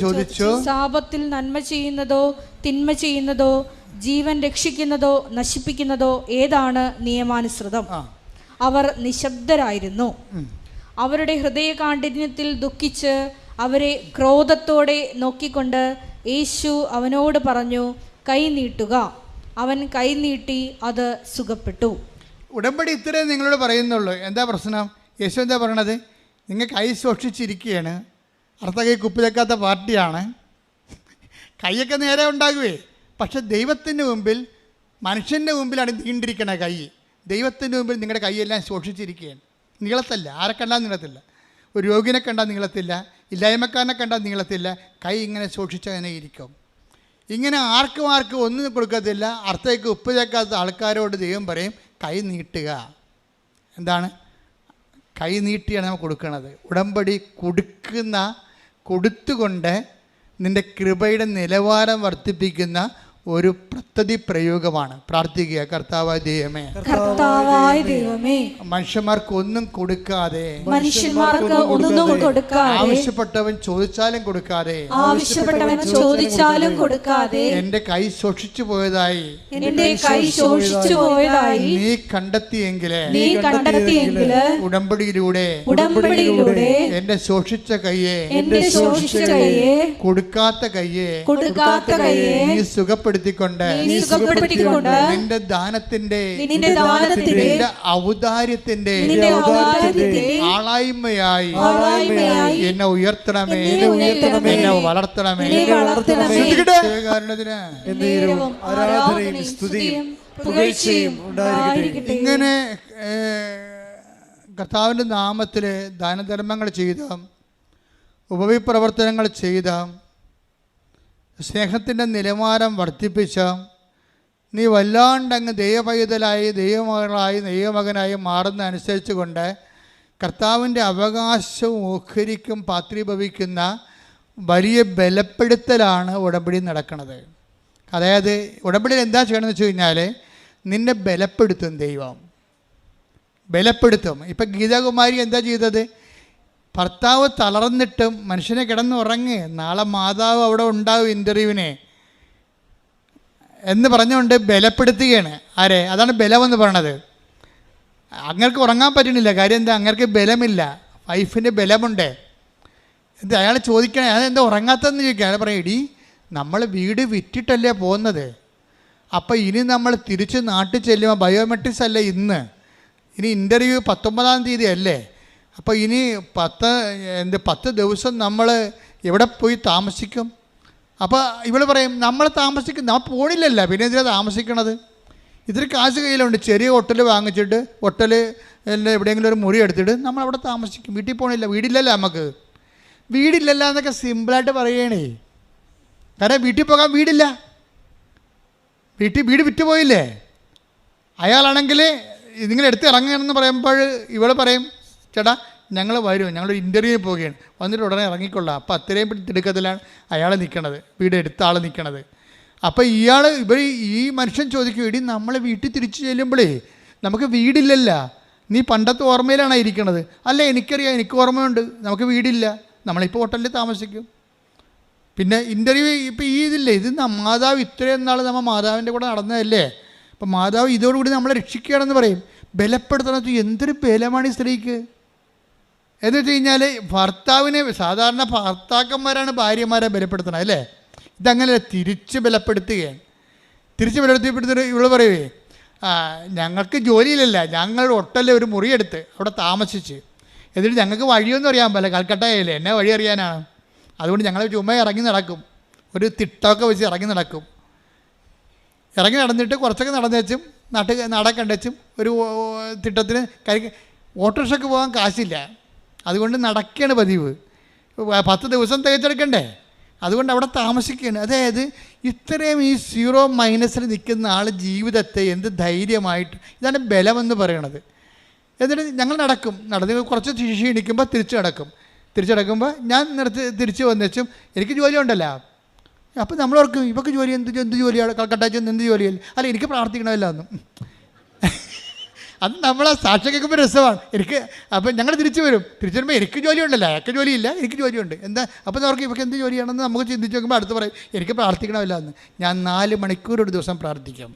ചോദിച്ചു, സാപത്തിൽ നന്മ ചെയ്യുന്നതോ തിന്മ ചെയ്യുന്നതോ ജീവൻ രക്ഷിക്കുന്നതോ നശിപ്പിക്കുന്നതോ ഏതാണ് നിയമാനുസൃതം? അവർ നിശബ്ദരായിരുന്നു. അവരുടെ ഹൃദയകാഠിന്യത്തിൽ ദുഃഖിച്ച് അവരെ ക്രോധത്തോടെ നോക്കിക്കൊണ്ട് യേശു അവനോട് പറഞ്ഞു, കൈ നീട്ടുക. അവൻ കൈ നീട്ടി, അത് സുഖപ്പെട്ടു. ഉടമ്പടി ഇത്രേ നിങ്ങളോട് പറയുന്നുള്ളൂ. എന്താ പ്രശ്നം? യേശു എന്താ പറയണത്? നിങ്ങൾ കൈ സൂക്ഷിച്ചിരിക്കുകയാണ്. അർത്ഥ കൈ കുപ്പിലെക്കാത്ത പാർട്ടിയാണ്. കൈയൊക്കെ നേരെ ഉണ്ടാകുവേ, പക്ഷെ ദൈവത്തിൻ്റെ മുമ്പിൽ, മനുഷ്യൻ്റെ മുമ്പിലാണ് നീണ്ടിരിക്കണ കൈ. ദൈവത്തിൻ്റെ മുമ്പിൽ നിങ്ങളുടെ കൈയെല്ലാം സൂക്ഷിച്ചിരിക്കുകയാണ്. നീളത്തല്ല, ആരെ കണ്ടാൽ നീളത്തില്ല. ഒരു രോഗിനെ കണ്ടാൽ നീളത്തില്ല, ഇല്ലായ്മക്കാരനെ കണ്ടാൽ നീളത്തില്ല. കൈ ഇങ്ങനെ സൂക്ഷിച്ചങ്ങനെ ഇരിക്കും. ഇങ്ങനെ ആർക്കും ഒന്നും കൊടുക്കത്തില്ല. അർത്ഥയ്ക്ക് ഉപ്പ് ചേക്കാത്ത ആൾക്കാരോട് ദൈവം പറയും, കൈ നീട്ടുക. എന്താണ്? കൈ നീട്ടിയാണ് നമ്മൾ കൊടുക്കുന്നത്. ഉടമ്പടി കൊടുത്തുകൊണ്ട് നിൻ്റെ കൃപയുടെ നിലവാരം വർദ്ധിപ്പിക്കുന്ന ഒരു പദ്ധതി പ്രയോഗമാണ്. പ്രാർത്ഥിക്കുക, കർത്താവായ ദൈവമേ, മനുഷ്യന്മാർക്ക് ഒന്നും കൊടുക്കാതെ, ആവശ്യപ്പെട്ടവൻ ചോദിച്ചാലും കൊടുക്കാതെ എന്റെ കൈ സൂക്ഷിച്ചു പോയതായി നീ കണ്ടെത്തിയെങ്കില് ഉടമ്പടിയിലൂടെ എന്റെ സൂക്ഷിച്ച കയ്യെ, കൊടുക്കാത്ത കയ്യെ നീ സുഖപ്പെടുത്തിക്കൊണ്ട് നിന്റെ ദാനത്തിന്റെ, നിന്റെ ഔദാര്യത്തിന്റെ ആളായ്മയായി എന്നെ ഉയർത്തണമേ, എന്നെ വളർത്തണമേ. ഇങ്ങനെ കർത്താവിൻ്റെ നാമത്തിൽ ദാനധർമ്മങ്ങൾ ചെയ്ത, ഉപവിപ്രവർത്തനങ്ങൾ ചെയ്ത, സ്നേഹത്തിൻ്റെ നിലവാരം വർദ്ധിപ്പിച്ച, നീ വല്ലാണ്ടങ്ങ് ദൈവപൈതലായി, ദൈവമകളായി, ദൈവമകനായി മാറുന്ന അനുസരിച്ച് കൊണ്ട് കർത്താവിൻ്റെ അവകാശവും ഓഹരിക്കും പാത്രീഭവിക്കുന്ന വലിയ ബലപ്പെടുത്തലാണ് ഉടമ്പടി നടക്കുന്നത്. അതായത് ഉടമ്പടിയിൽ എന്താ ചെയ്യണമെന്ന് വെച്ച് കഴിഞ്ഞാൽ, നിന്നെ ബലപ്പെടുത്തും ദൈവം, ബലപ്പെടുത്തും. ഇപ്പം ഗീതാകുമാരി എന്താ ചെയ്തത്? ഭർത്താവ് തളർന്നിട്ടും മനുഷ്യനെ കിടന്നുറങ്ങി, നാളെ മാതാവ് അവിടെ ഉണ്ടാവും ഇൻ്റർവ്യൂവിനെ എന്ന് പറഞ്ഞുകൊണ്ട് ബലപ്പെടുത്തുകയാണ്. ആരെ? അതാണ് ബലമെന്ന് പറയണത്. അങ്ങർക്ക് ഉറങ്ങാൻ പറ്റണില്ല. കാര്യം എന്താ? അങ്ങർക്ക് ബലമില്ല, വൈഫിന് ബലമുണ്ട്. എന്താ അയാൾ ചോദിക്കണേ, അതെന്താ ഉറങ്ങാത്തതെന്ന് ചോദിക്കുക. അയാൾ പറയും, ഇടി നമ്മൾ വീട് വിറ്റിട്ടല്ലേ പോകുന്നത്, അപ്പോൾ ഇനി നമ്മൾ തിരിച്ച് നാട്ടിൽ ചെല്ലുമ്പോൾ ബയോമെട്രിക്സ് അല്ലേ ഇനി ഇൻ്റർവ്യൂ 19-ാം തീയതി അല്ലേ, അപ്പോൾ ഇനി 10 ദിവസം നമ്മൾ എവിടെ പോയി താമസിക്കും? അപ്പോൾ ഇവൾ പറയും, നമ്മൾ പോണില്ലല്ലോ, പിന്നെ എന്തിനാണ് താമസിക്കണത്? ഇത്തിരി കാശ് കയ്യിലുണ്ട്, ചെറിയ ഹോട്ടൽ വാങ്ങിച്ചിട്ട്, എവിടെയെങ്കിലും ഒരു മുറി എടുത്തിട്ട് നമ്മളവിടെ താമസിക്കും. വീട്ടിൽ പോകണില്ല, വീടില്ലല്ലോ, വീടില്ലല്ലോ എന്നൊക്കെ സിമ്പിളായിട്ട് പറയണേ. കാരണം വീട്ടിൽ പോകാൻ വീടില്ല, വീട് വിറ്റുപോയില്ലേ. അയാളാണെങ്കിൽ നിങ്ങളെടുത്ത് ഇറങ്ങണമെന്ന് പറയുമ്പോൾ ഇവൾ പറയും, ചേട്ടാ ഞങ്ങൾ വരും, ഞങ്ങളൊരു ഇൻ്റർവ്യൂവിൽ പോവുകയാണ്, വന്നിട്ട് ഉടനെ ഇറങ്ങിക്കൊള്ളാം. അപ്പോൾ അത്രയും തിടുക്കത്തിലാണ് അയാൾ നിൽക്കണത്, വീട് എടുത്ത ആൾ നിൽക്കണത്. അപ്പോൾ ഈ മനുഷ്യൻ ചോദിക്കും, ഇടി നമ്മൾ വീട്ടിൽ തിരിച്ചു ചെല്ലുമ്പോഴേ നമുക്ക് വീടില്ലല്ല, നീ പണ്ടത്തെ ഓർമ്മയിലാണ് ഇരിക്കണത്. അല്ല, എനിക്കറിയാം, എനിക്ക് ഓർമ്മയുണ്ട്, നമുക്ക് വീടില്ല, നമ്മളിപ്പോൾ ഹോട്ടലിൽ താമസിക്കും. പിന്നെ ഇൻ്റർവ്യൂ ഇപ്പോൾ ഇതില്ലേ, ഇത് മാതാവ് ഇത്രയും നാൾ നമ്മൾ മാതാവിൻ്റെ കൂടെ നടന്നതല്ലേ, അപ്പോൾ മാതാവ് ഇതോടുകൂടി നമ്മളെ രക്ഷിക്കുകയാണെന്ന് പറയും. ബലപ്പെടുത്തണത് എന്തൊരു ബലമാണ് ഈ സ്ത്രീക്ക് എന്ന് വെച്ച് കഴിഞ്ഞാൽ, ഭർത്താവിനെ സാധാരണ ഭർത്താക്കന്മാരാണ് ഭാര്യമാരെ ബലപ്പെടുത്തണം അല്ലേ, ഇതങ്ങനെ തിരിച്ച് ബലപ്പെടുത്തുകയാണ്. തിരിച്ച് ബലപ്പെടുത്തിയിട്ട് ഇവള് പറയുവേ, ഞങ്ങൾക്ക് ജോലിയിലല്ല, ഞങ്ങൾ ഹോട്ടലിൽ ഒരു മുറിയെടുത്ത് അവിടെ താമസിച്ച്, എന്നിട്ട് ഞങ്ങൾക്ക് വഴിയൊന്നും അറിയാൻ പറ്റില്ല, കൽക്കട്ടയില്ലേ, എന്നെ വഴി അറിയാനാണ്, അതുകൊണ്ട് ഞങ്ങൾ ചുമ്മാ ഇറങ്ങി നടക്കും, ഒരു തിട്ടമൊക്കെ വെച്ച് ഇറങ്ങി നടന്നിട്ട് കുറച്ചൊക്കെ നടന്നേച്ചും നടക്കെ കണ്ടും ഒരു തിട്ടത്തിന് ഓട്ടോറിക്ഷയ്ക്ക് പോകാൻ കാശില്ല, അതുകൊണ്ട് നടക്കുകയാണ് പതിവ്. 10 ദിവസം തികച്ചെടുക്കണ്ടേ, അതുകൊണ്ട് അവിടെ താമസിക്കുകയാണ്. അതായത് ഇത്രയും ഈ 0- നിൽക്കുന്ന ആൾ ജീവിതത്തെ എന്ത് ധൈര്യമായിട്ട്, ഇതാണ് ബലമെന്ന് പറയണത്. എന്നിട്ട് ഞങ്ങൾ നടന്ന് കുറച്ച് ക്ഷീണിക്കുമ്പോൾ തിരിച്ച് നടക്കും, തിരിച്ചടക്കുമ്പോൾ ഞാൻ തിരിച്ച് വന്നേച്ചും എനിക്ക് ജോലി ഉണ്ടല്ലോ. അപ്പോൾ നമ്മളോർക്കും ഇവർക്ക് ജോലി എന്ത് ജോലിയാണ്, കട്ടാച്ചു എന്ത് ജോലിയല്ല, അല്ല എനിക്ക് പ്രാർത്ഥിക്കണമല്ലോ എന്നും. അത് നമ്മളെ സാക്ഷ്യം കേൾക്കുമ്പോൾ രസമാണ് എനിക്ക്. അപ്പം ഞങ്ങൾ തിരിച്ചു വരുമ്പോൾ എനിക്ക് ജോലി ഉണ്ടല്ലോ, അയാൾക്ക് ജോലിയില്ല, എനിക്ക് ജോലിയുണ്ട്. എന്താ അപ്പം അവർക്ക് ഇവർക്ക് എന്ത് ജോലിയാണെന്ന് നമുക്ക് ചിന്തിച്ച് നോക്കുമ്പോൾ അടുത്ത് പറയും എനിക്ക് പ്രാർത്ഥിക്കണമല്ലോ എന്ന്. ഞാൻ 4 മണിക്കൂർ ഒരു ദിവസം പ്രാർത്ഥിക്കാം.